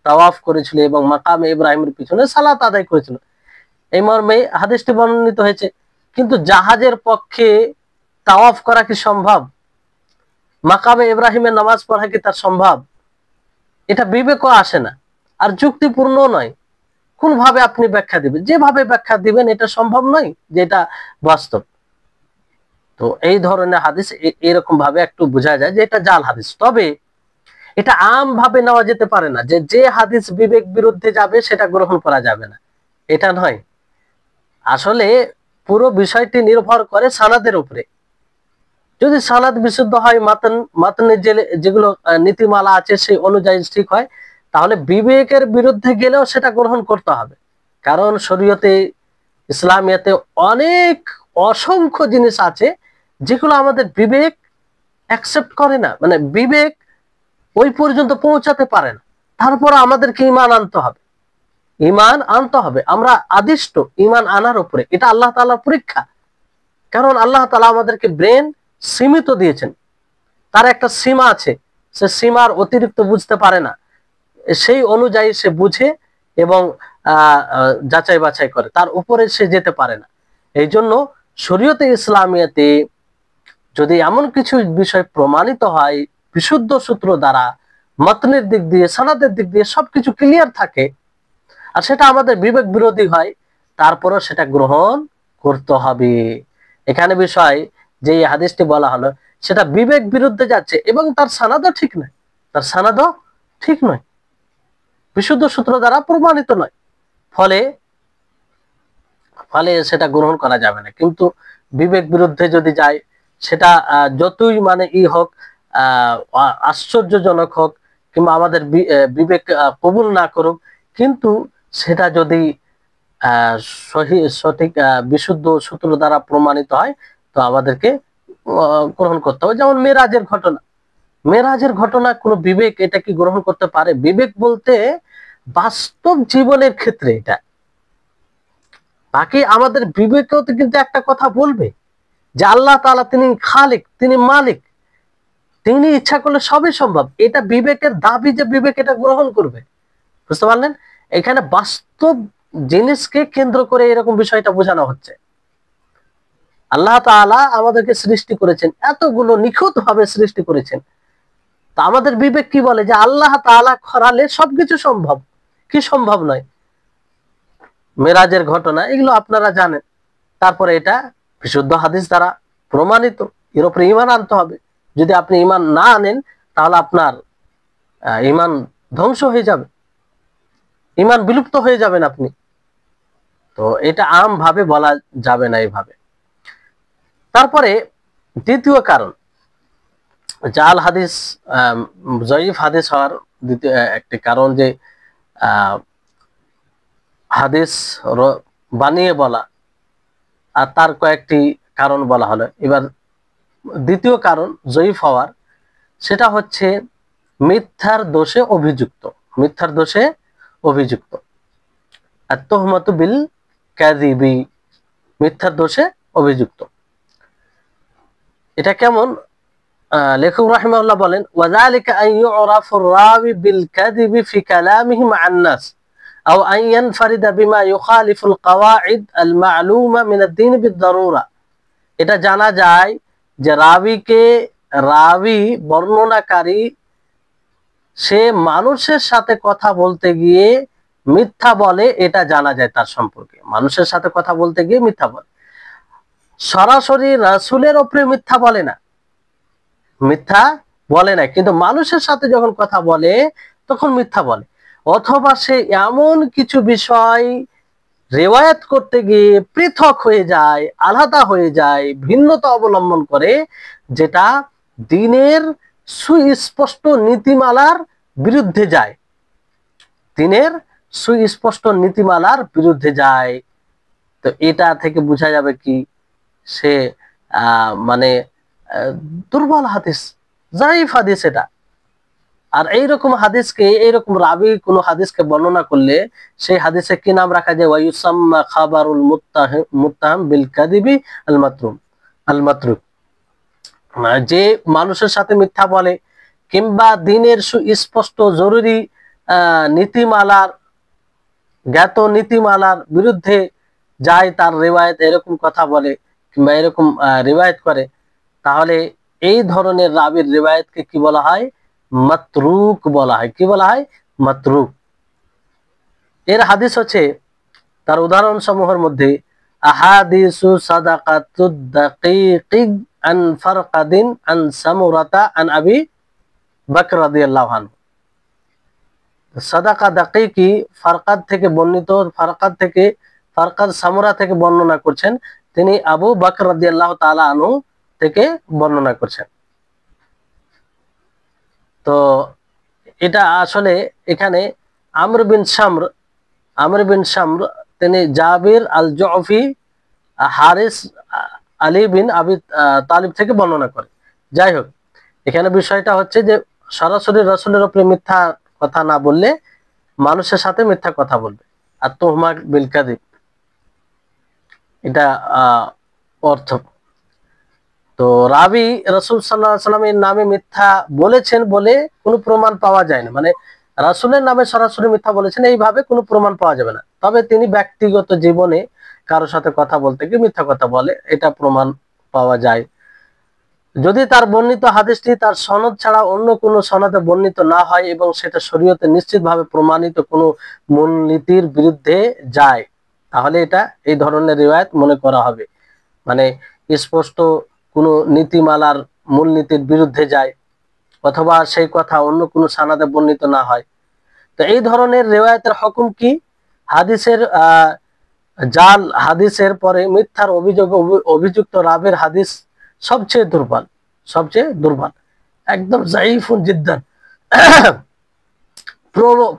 তাওয়াফ করেছিল এবং মাকামে ইব্রাহিমের পিছনে সালাত আদায় করেছিল, এই মর্মে হাদিসটি বর্ণিত হয়েছে। কিন্তু জাহাজের পক্ষে তাওয়াফ করা কি সম্ভব? মাকামে ইব্রাহিমের নামাজ পড়া কি তার সম্ভব? এটা বিবেকও আসে না, আর যুক্তিপূর্ণ নয়। কোনভাবে আপনি ব্যাখ্যা দিবেন? যেভাবে ব্যাখ্যা দিবেন এটা সম্ভব নয় যে এটা বাস্তব। তো এই ধরনের হাদিস এরকম ভাবে একটু বোঝা যায় যে এটা জাল হাদিস। তবে এটা আম ভাবে নেওয়া যেতে পারে না যে যে হাদিস বিবেক বিরুদ্ধে যাবে সেটা গ্রহণ করা যাবে না, এটা নয়। আসলে পুরো বিষয়টি নির্ভর করে সানাদের উপরে। যদি সানাদ বিশুদ্ধ হয়, মাতনের যেগুলো নীতিমালা আছে সেই অনুযায়ী ঠিক হয়, তাহলে বিবেকের বিরুদ্ধে গেলেও সেটা গ্রহণ করতে হবে। কারণ শরীয়তে, ইসলামিয়াতে অনেক অসংখ্য জিনিস আছে যেগুলো আমাদের বিবেক অ্যাকসেপ্ট করে না, মানে বিবেক ওই পর্যন্ত পৌঁছাতে পারে না। তারপর আমাদেরকে ঈমান আনতে হবে, ঈমান আনতে হবে। আমরা আদিষ্ট ঈমান আনার উপরে, এটা আল্লাহ তাআলার পরীক্ষা। কারণ আল্লাহ তাআলা আমাদেরকে ব্রেন সীমিত দিয়েছেন, তার একটা সীমা আছে, সে সীমার অতিরিক্ত বুঝতে পারে না, সেই অনুযায়ী সে বুঝে এবং যাচাই বাছাই করে, তার উপরে সে যেতে পারে না। এই জন্য শরীয়তে ইসলামিয়াতে যদি এমন কিছু বিষয় প্রমাণিত হয় বিশুদ্ধ সূত্র দ্বারা, মতনের দিক দিয়ে, সানাদের দিক দিয়ে সবকিছু ক্লিয়ার থাকে, আর সেটা আমাদের বিবেক বিরোধী হয়, তারপরও সেটা গ্রহণ করতে হবে। এখানে বিষয় যে এই হাদিসটি বলা হলো সেটা বিবেক বিরুদ্ধে যাচ্ছে এবং তার সানাদও ঠিক নয়, তার সানাদও ঠিক নয়, বিশুদ্ধ সূত্র দ্বারা প্রমাণিত নয়, ফলে ফলে সেটা গ্রহণ করা যাবে না। কিন্তু বিবেক বিরুদ্ধে যদি যায়, সেটা যতই মানে হোক, আশ্চর্যজনক হোক, কিংবা আমাদের বিবেক কবুল না করুক, কিন্তু সেটা যদি সঠিক বিশুদ্ধ সূত্র দ্বারা প্রমাণিত হয়, তো আমাদেরকে গ্রহণ করতে হবে। যেমন মেরাজের ঘটনা, মেরাজের ঘটনা কোনো বিবেক এটা কি গ্রহণ করতে পারে? বিবেক বলতে বাস্তব জীবনের ক্ষেত্রে এটা, বাকি আমাদের বিবেকেও তো কিন্তু একটা কথা বলবে যে আল্লাহ তাআলা তিনি খালিক, তিনি মালিক, তিনি ইচ্ছা করলে সবই সম্ভব। এটা বিবেকের দাবি যে বিবেক এটা গ্রহণ করবে, বুঝতে পারলেন? এখানে বাস্তব জিনিসকে কেন্দ্র করে এরকম বিষয়টা বোঝানো হচ্ছে। আল্লাহ তাআলা আমাদেরকে সৃষ্টি করেছেন, এতগুলো নিখুঁত ভাবে সৃষ্টি করেছেন, তা আমাদের বিবেক কি বলে? যে আল্লাহ তাআলা করালে সবকিছু সম্ভব, কি সম্ভব নয়? মেরাজের ঘটনা এগুলো আপনারা জানেন। তারপরে এটা বিশুদ্ধ হাদিস দ্বারা প্রমাণিত, এর উপরে ঈমান আনতে হবে। যদি আপনি ঈমান না আনেন তাহলে আপনার ঈমান ধ্বংস হয়ে যাবে, ঈমান বিলুপ্ত হয়ে যাবেন আপনি। তো এটা আম ভাবে বলা যাবে না এইভাবে। তারপরে দ্বিতীয় কারণ, জাল হাদিস, জয়ীফ হাদিস হওয়ার দ্বিতীয় একটি কারণ যে হাদিস বানিয়ে বলা, আর তার কয়েকটি কারণ বলা হলো। এবার দ্বিতীয় কারণ জয়ীফ হওয়ার, সেটা হচ্ছে মিথ্যার দোষে অভিযুক্ত। মিথ্যার দোষে অভিযুক্ত। আর তুহমাতু বিল কাযিবি, মিথ্যার দোষে অভিযুক্ত। এটা কেমন? লেখক রাহিমাহুল্লাহ বলেন, ওয়াযালিকা আন ইউরাফু রাবি বিল কাযিবি ফি কালামিহি মা'আন নাস আও আন ইয়ানফারিদা বিমা ইউখালিফুল কাওয়াইদ আল মা'লুমা মিন আদ-দীন বিদ-দারুরা। এটা জানা যায় যে রাবি বর্ণনাকারী সে মানুষের সাথে কথা বলতে গিয়ে মিথ্যা বলে, এটা জানা যায় তার সম্পর্কে। মানুষের সাথে কথা বলতে গিয়ে মিথ্যা বলে, সরাসরি রাসূলের উপরে মিথ্যা বলে না, মিথ্যা বলে না, কিন্তু মানুষের সাথে যখন কথা বলে তখন মিথ্যা বলে। অথবা সে এমন কিছু বিষয় রিওয়ায়াত করতে গিয়ে পৃথক হয়ে যায়, আলাদা হয়ে যায়, ভিন্নতা অবলম্বন করে, যেটা দ্বীনের সুস্পষ্ট নীতিমালার বিরুদ্ধে যায়, দ্বীনের সুস্পষ্ট নীতিমালার বিরুদ্ধে যায়। তো এটা থেকে বোঝা যাবে কি, সে মানে দুর্বল হাদিস, যায়িফ হাদিস এটা। আর এইরকম হাদিসকে, এইরকম রাবি কোন হাদিসকে বর্ণনা করলে সেই হাদিসে কি নাম রাখা যায়? ওয়ায়ুসাম্মা খাবারুল মুত্তাহাম বিল কাযিবি আল মাতরুক, আল মাতরুক। যে মানুষের সাথে মিথ্যা বলে কিংবা দ্বীনের সুস্পষ্ট জরুরি নীতিমালার, জ্ঞাত নীতিমালার বিরুদ্ধে যায়, তার রিওয়ায়াত এরকম কথা বলে কিংবা এরকম রিওয়ায়াত করে, তাহলে এই ধরনের রাবির রিওয়ায়াতকে কি বলা হয়? মাতরুক বলা হয়। কি বলা হয়? মাতরুক। এর হাদিস হচ্ছে, তার উদাহরণ সমূহের মধ্যে আহাদিসু সাদাকাতুদ দাকিকি আন ফারকাদিন আন সামুরাতা আন আবি বকর রাদিয়াল্লাহু আনহু। সাদাকা দাকিকি ফারকাদ থেকে বর্ণিত, ফারকাদ সামুরা থেকে বর্ণনা করছেন, তিনি আবু বকর রাদিয়াল্লাহু তাআলা আনহু থেকে বর্ণনা করছেন। তো এটা আসলে এখানে আমর বিন শামর তিনি জাবির আল জুফি হারিস আলী বিন আবি তালিব থেকে বর্ণনা করে। যাই হোক, এখানে বিষয়টা হচ্ছে যে সরাসরি রাসূলের উপরে মিথ্যা কথা না বললে মানুষের সাথে মিথ্যা কথা বলবে। আর তুহমা বিল কাযিব, এটা অর্থ। তো রাবি রাসূল সাল্লাল্লাহু আলাইহি ওয়াসাল্লামের নামে মিথ্যা বলেছেন বলে কোনো প্রমাণ পাওয়া যায় না, মানে রাসূলের নামে সরাসরি মিথ্যা বলেছেন এইভাবে কোনো প্রমাণ পাওয়া যাবে না। তবে তিনি ব্যক্তিগত জীবনে কারোর সাথে কথা বলতে গিয়ে মিথ্যা কথা বলে, এটা প্রমাণ পাওয়া যায়। যদি তার বর্ণিত হাদিসটি তার সনদ ছাড়া অন্য কোনো সনদে বর্ণিত না হয় এবং সেটা শরীয়তে নিশ্চিতভাবে প্রমাণিত কোনো মূলনীতির বিরুদ্ধে যায়, তাহলে এটা এই ধরনের রিওয়ায়াত মনে করা হবে। মানে স্পষ্ট কোনো নীতিমালার মূলনীতির বিরুদ্ধে যায়, অথবা সেই কথা অন্য কোনো সনদে বর্ণিত না হয়। তো এই ধরনের রিওয়ায়াতের হুকুম কি? হাদিসের জাল হাদিসের পরে মিথ্যার অভিযুক্ত রাবির হাদিস সবচেয়ে দুর্বল, একদম যায়িফুন জিদ্দান,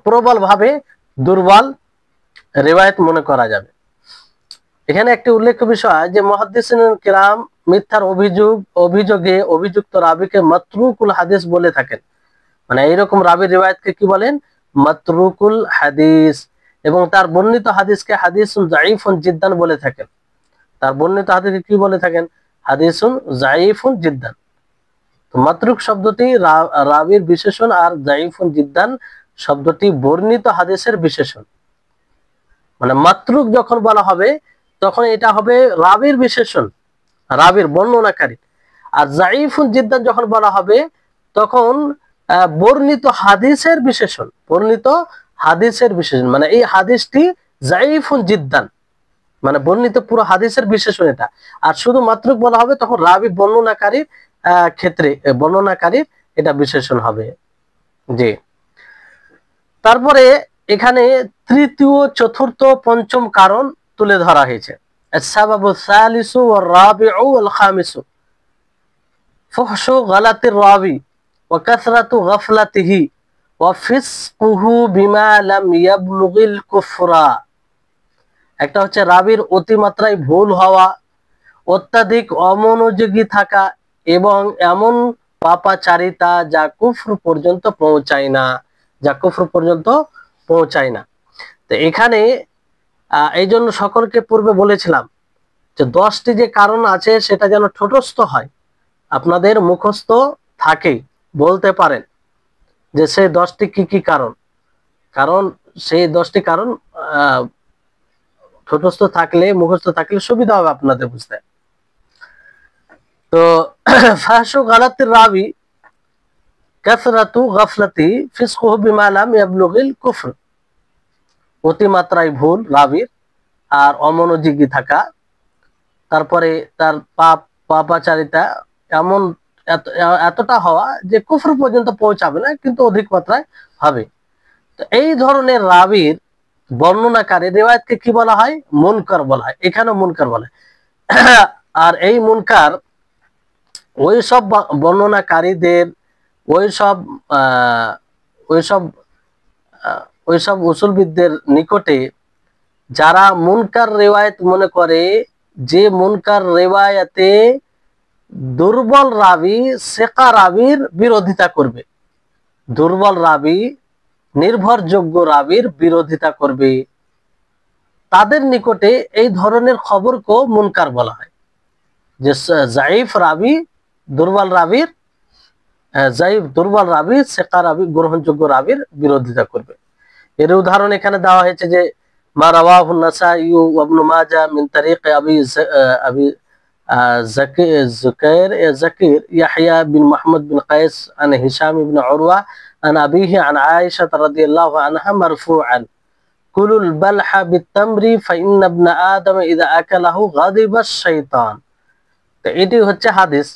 প্রবল ভাবে দুর্বল রিওয়ায়াত মনে করা যাবে। এখানে একটি উল্লেখ্য বিষয় যে মুহাদ্দিসিন কিরাম মিথ্যার অভিযোগে অভিযুক্ত রাবিকে মাতরুকুল হাদিস বলে থাকেন। মানে এইরকম রাবির রিওয়ায়াতকে কি বলেন? মাতরুকুল হাদিস। এবং তার বর্ণিত হাদিসকে হাদিসুন যায়িফুন জিদ্দান বলে থাকেন। তার বর্ণিত হাদিসকে কি বলে থাকেন? হাদিসুন যায়িফুন জিদ্দান। তো মাতরুক শব্দটি রাবির বিশেষণ, আর যায়িফুন জিদ্দান শব্দটি বর্ণিত হাদিসের বিশেষণ। মানে মাতরুক যখন বলা হবে তখন এটা হবে রাবির বিশেষণ, রাবির বর্ণনাকারী। আর যায়িফুন জিদ্দান যখন বলা হবে তখন বর্ণিত হাদিসের বিশেষণ, মানে এই হাদিসটি যায়িফুন জিদ্দান, মানে বর্ণিত পুরো হাদিসের বিশেষণ এটা। আর শুধু মাতরুক বলা হবে তখন রাবি বর্ণনাকারীর ক্ষেত্রে বর্ণনাকারীর এটা বিশেষণ হবে। জি, তারপরে এখানে তৃতীয়, চতুর্থ, পঞ্চম কারণ তুলে ধরা হয়েছে। আস-সাবাবু সালিসু ওয়ার রাবিউ ওয়াল খামিসু ফুহশু গালাতির রাবি ওয়া কাসরাতু গাফলাতিহি ওয়া ফিসকুহু বিমা লাম ইয়াবলুগিল কুফরা। একটা হচ্ছে রাবির অতিমাত্রায় ভুল হওয়া, অত্যাধিক অমনোযোগী থাকা এবং এমন পাপাচারিতা যা কুফর পর্যন্ত পৌঁছায় না, যা কুফর পর্যন্ত পৌঁছায় না। তো এখানে এই জন্য সকলকে পূর্বে বলেছিলাম যে 10টি যে কারণ আছে সেটা যেন ঠোঁটস্থ হয়, আপনাদের মুখস্থ থাকে, বলতে পারেন যে সেই 10টি কি কি কারণ। কারণ সেই 10টি কারণ ঠোঁটস্থ থাকলে, মুখস্থ থাকলে সুবিধা হবে আপনাদের বুঝতে। তো ফাহশু গালাতির রাবি কাসরাতু গাফলাতি ফিসকুহু বিমা লাম ইয়াবলুগিল কুফর, অতিমাত্রায় ভুল রাবির আর অমনোযোগী থাকা, তারপরে তার পাপাচারিতা এমন এতটা হওয়া যে কুফর পর্যন্ত পৌঁছাবে না কিন্তু অধিক মাত্রায় হবে। তো এই ধরনের রাবির বর্ণনাকারী রিওয়ায়াতকে কি বলা হয়? মুনকার বলা হয়। এখানে মুনকার বলা হয়। আর এই মুনকার ওই সব বর্ণনাকারীদের ওইসব ওইসব ওইসব উসুলবিদদের নিকটে যারা মুনকার রিওয়ায়াত মনে করে, যে মুনকার রিওয়ায়াতে দুর্বল রাবি সেকা রাবির বিরোধিতা করবে, দুর্বল রাবি নির্ভরযোগ্য রাবির বিরোধিতা করবে, তাদের নিকটে এই ধরনের খবরকেও মুনকার বলা হয়। যে জাইফ রাবি, দুর্বল রাবির, জাইফ দুর্বল রাবি সেকা রাবি গ্রহণযোগ্য রাবির বিরোধিতা করবে। এর উদাহরণ এখানে দেওয়া হয়েছে যে মা রাওয়াহু নাসাই ওয়া ইবনে মাজাহ মিন তারিক আবি জাকির ইয়াহইয়া বিন মুহাম্মদ বিন কায়েস আন হিশাম ইবনে উরওয়া আন আবিহি আন আয়েশা রাদিয়াল্লাহু আনহা মারফুআন কুলুল বালহা বিত-তামরি ফাইন্না ইবনা আদম ইযা আকালাহু গাদিবা আশ-শাইতান। তো এটি হচ্ছে হাদিস।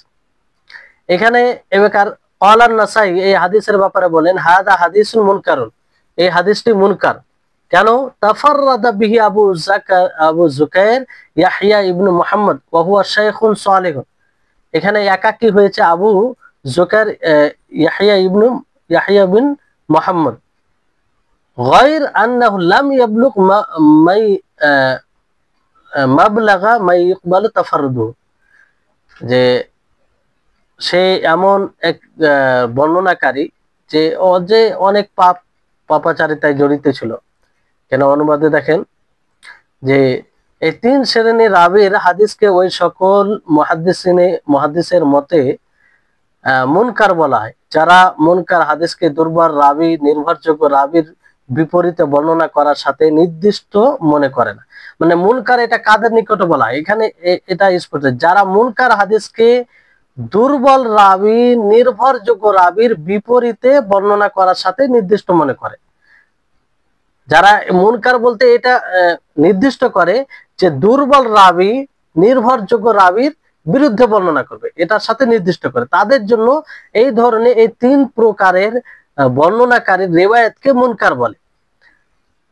এখানে এবাকার ক্বালান নাসাই এই হাদিসের ব্যাপারে বলেন হাদা হাদিসুন মুনকারুন, এই হাদিসটি মুনকার। কেন? তাফাররাদা বিহি আবু যুকাইর ইয়াহইয়া ইবনে মুহাম্মদ ওয়া হুয়া শাইখুন সালিহুন। এখানে একাকী হয়েছে আবু যুকাইর ইয়াহইয়া বিন মুহাম্মদ, গায়র আন্নাহু লাম ইয়াবলুগ মাবলাগা মা ইকবালু তাফাররুদুহু, যে সে এমন এক বর্ণনাকারী যে অনেক পাপাচারিতায় জড়িত ছিল। কেন অনুবাদে দেখেন যে এই 3 শ্রেণীর রাবির হাদিসকে ওই সকল মুহাদ্দিসের মতে মুনকার বলা হয় যারা মুনকার হাদিসকে দুর্বল রাবি নির্ভরযোগ্য রাবির বিপরীতে বর্ণনা করার সাথে নির্দিষ্ট মনে করে না। মানে মুনকার এটা কাদের নিকটে বলা হয়? এখানে এটা স্পষ্ট, যারা মুনকার হাদিসকে দুর্বল রাবি নির্ভরযোগ্য রাবির বিপরীতে বর্ণনা করার সাথে নির্দিষ্ট মনে করে। যারা মুনকার বলতে এটা নির্দিষ্ট করে যে দুর্বল রাবি নির্ভরযোগ্য রাবির বিরুদ্ধে বর্ণনা করবে, এটার সাথে নির্দিষ্ট করে, তাদের জন্য এই ধরনের এই 3 প্রকারের বর্ণনাকারীর রিওয়ায়াতকে মুনকার বলে।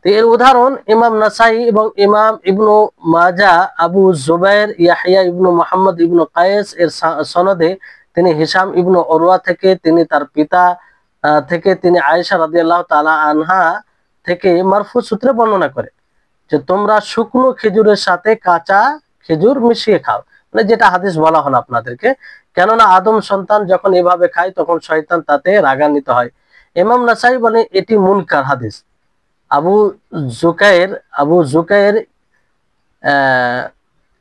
এর উদাহরণ ইমাম নাসাই এবং ইমাম ইবনু মাজাহ আবু যুবাইর ইয়াহইয়া ইবনু মুহাম্মদ ইবনু কায়েস এর সনদে তিনি হিশাম ইবনু উরওয়া থেকে, তিনি তার পিতা থেকে, তিনি আয়েশা রাদিয়াল্লাহু তাআলা আনহা থেকে মারফু সূত্রে বর্ণনা করে যে তোমরা শুকনো খেজুরের সাথে কাঁচা খেজুর মিশিয়ে খাও, মানে যেটা হাদিস বলা হলো আপনাদেরকে, কেননা আদম সন্তান যখন এভাবে খায় তখন শয়তান তাতে রাগান্বিত হয়। ইমাম নাসাই বলে এটি মুনকার হাদিস। আবু যুকাইর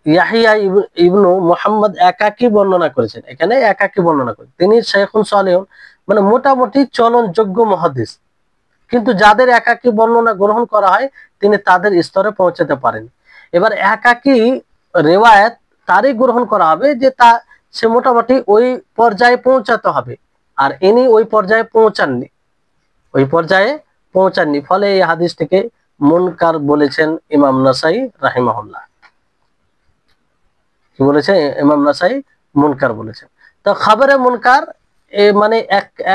ইয়াহইয়া ইবনু মুহাম্মদ একাকী বর্ণনা করেছেন, এখানে একাকী বর্ণনা করেন, তিনি শাইখুন সালিহুন, মানে মোটামুটি চলনযোগ্য মুহাদ্দিস, কিন্তু যাদের একাকী বর্ণনা গ্রহণ করা হয় তিনি তাদের স্তরে পৌঁছাতে পারেন। এবার একাকী রিওয়ায়াত তারই গ্রহণ করা হবে যে সে মোটামুটি ওই পর্যায়ে পৌঁছাতে হবে, আর ইনি ওই পর্যায়ে পৌঁছাননি, ফলে এই হাদিসটিকে মুনকার বলেছেন ইমাম নাসাই রাহিমাহুল্লাহ। কি বলেছে ইমাম নাসাই? মুনকার বলেছেন। তো খবরে মুনকার মানে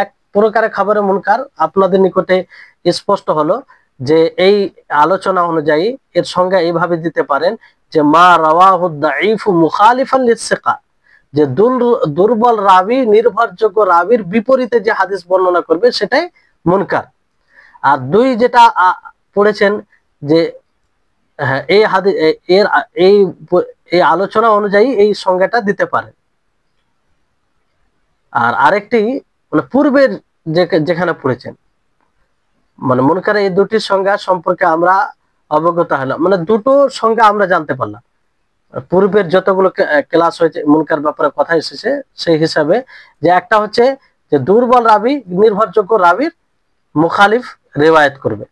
এক প্রকারের খবরে মুনকার আপনাদের নিকটে স্পষ্ট হলো যে এই আলোচনা অনুযায়ী এর সংজ্ঞা এইভাবে দিতে পারেন যে মা রাওয়াহু দাঈফু মুখালিফান লিসসিকা, যে দুর্বল রাবি নির্ভরযোগ্য রাবির বিপরীতে যে হাদিস বর্ণনা করবে সেটাই মুনকার। আর 2 যেটা পড়েছেন যে হ্যাঁ, এই হাদিস এর এই এই আলোচনা অনুযায়ী এই সংজ্ঞাটা দিতে পারে। আর আরেকটি মানে পূর্বের যেখানে পড়েছেন মানে মুনকার, এই দুটির সংজ্ঞা সম্পর্কে আমরা অবগত হলাম, মানে দুটো সংজ্ঞা আমরা জানতে পারলাম। পূর্বের যতগুলো ক্লাস হয়েছে মুনকার ব্যাপারে কথা এসেছে সেই হিসাবে, যে একটা হচ্ছে যে দুর্বল রাবি নির্ভরযোগ্য রাবির মুখালিফ রেওয়ায়েত করবে,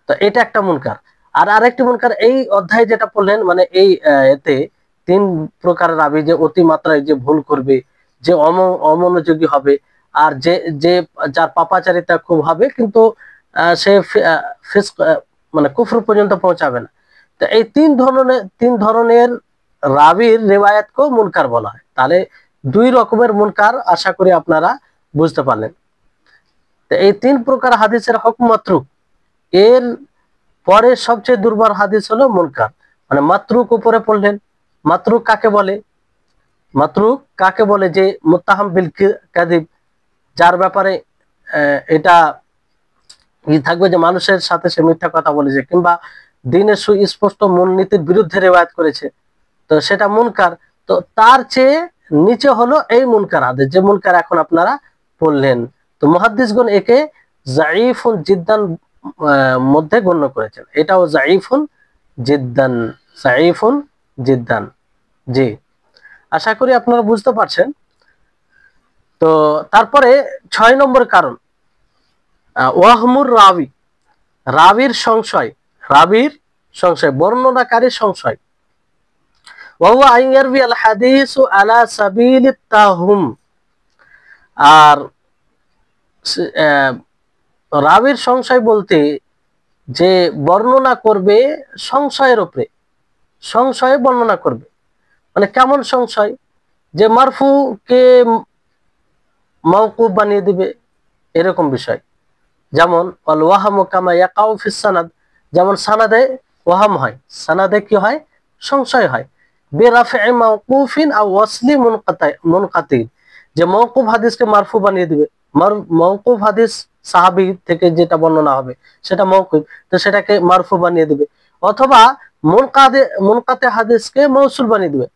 তো এটা একটা মুনকার। আর আরেকটি মুনকার এই অধ্যায়ে যেটা পড়লেন, মানে এই এতে তিন প্রকার রাবি, যে অতিমাত্রায় যে ভুল করবে, যে অমনোযোগী হবে, আর যে যে যার পাপাচারিতা খুব হবে কিন্তু সে মানে কুফর পর্যন্ত পৌঁছাবে না। তো এই তিন ধরনের রাবির রেওয়ায়াতকেও মুনকার বলা হয়। তাহলে দুই রকমের মুনকার আশা করি আপনারা বুঝতে পারলেন। তো এই তিন প্রকার হাদিসের হুকম মাত্রুক, এর পরে সবচেয়ে দুর্বল হাদিস হলো মুনকার। মানে মাত্রুক উপরে পড়লেন, মাত্রুক কাকে বলে? মাত্রুক কাকে বলে? যে মুত্তাহাম বিল কাযিব, যার ব্যাপারে এটা থাকবে যে মানুষের সাথে সে মিথ্যা কথা বলেছে কিংবা দ্বীনের সুস্পষ্ট মূলনীতির বিরুদ্ধে রেওয়ায়াত করেছে, তো সেটা মুনকার। তো তার চেয়ে নিচে হলো এই মুনকার হাদিস, যে মুনকার এখন আপনারা পড়লেন। তো মুহাদ্দিসগণ একে যায়ীফুন জিদ্দান মধ্যে গণ্য করেছেন। এটাও যায়ীফুন জিদ্দান, যায়ীফুন জিদ্দান। জি, আশা করি আপনারা বুঝতে পারছেন। তো তারপরে 6 নম্বর কারণ, ওয়াহমুর রাবি, রাবির সংশয়, রাবির সংশয়, বর্ণনাকারীর সংশয়। ওয়া আন ইয়ারবি আল হাদিসু আলা সাবিলিত তাহুম, আর রাবির সংশয় বলতে যে বর্ণনা করবে সংশয়ের উপরে, সংশয়ে বর্ণনা করবে। মানে কেমন সংশয়? যে মারফু কে মাওকুফ বানিয়ে দিবে, এরকম বিষয়। যেমন আল ওয়াহামু কামা ইয়াকাউ ফিস সানাদ, যেমন সানাদে ওয়াহাম হয়, সানাদে কি হয়? সংশয় হয়। বিরাফি মাওকুফিন আও ওয়াসলি মুনকাতি, যে মওকুফ হাদিসকে মারফু বানিয়ে দিবে। মওকুফ হাদিস সাহাবী থেকে যেটা বর্ণনা হবে সেটা মওকুফ, তো সেটাকে মারফু বানিয়ে দিবে। অথবা মুনকাতে হাদিসকে মৌসুল বানিয়ে দিবে।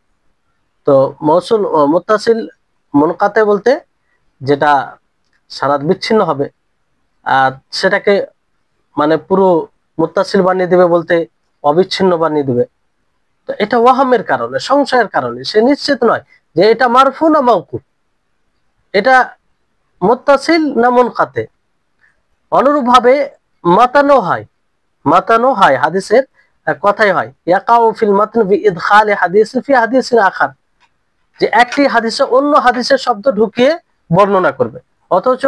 তো মৌসুল মুত্তাসিল, মুনকাতে বলতে যেটা সানাদ বিচ্ছিন্ন হবে, আর সেটাকে মানে পুরো মুত্তাসিল বানিয়ে দিবে বলতে অবিচ্ছিন্ন বানিয়ে দিবে। তো এটা ওয়াহামের কারণে, সংশয়ের কারণে, সে নিশ্চিত নয় যে এটা মারফু না মাওকুফ, এটা মুত্তাসিল না মুনকাতে। অনুরূপ ভাবে মাতানো হয় হাদিসের কথাই হয় ইয়াকাউ ফিল মাতন বি ইদখালি হাদিস ফি হাদিসিন আখার, যে একটি হাদিসে অন্য হাদিসের শব্দ ঢুকিয়ে বর্ণনা করবে, অথচ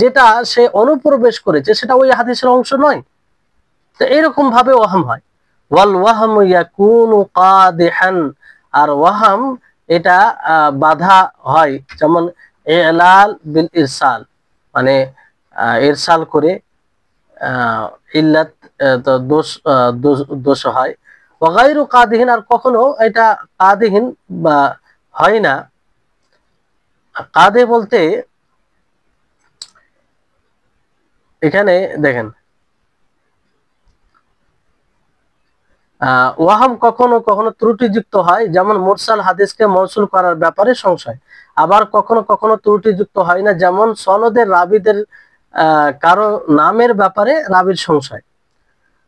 যেটা সে অনুপ্রবেশ করেছে সেটা ওই হাদিসের অংশ নয়। তো এরকম ভাবে ওয়াহাম হয়। ওয়াল ওয়াহাম ইয়াকুনু কাদিহান, আর ওয়াহাম এটা বাধা হয়, যেমন ইলাল বিল ইরসাল, মানে ইরসাল করে ইল্লাত, তো দোষ হয়। ওয়াগাইরু কাদিহিন, আর কখনো এটা কাদিহিন বা হয় না। কাদে বলতে এখানে দেখেন, ওয়াহাম কখনো কখনো ত্রুটিযুক্ত হয়, যেমন মুরসাল হাদিসকে মৌসুল করার ব্যাপারে সংশয়। আবার কখনো কখনো ত্রুটিযুক্ত হয় না, যেমন সনদের রাবিদের কারো নামের ব্যাপারে রাবির সংশয়।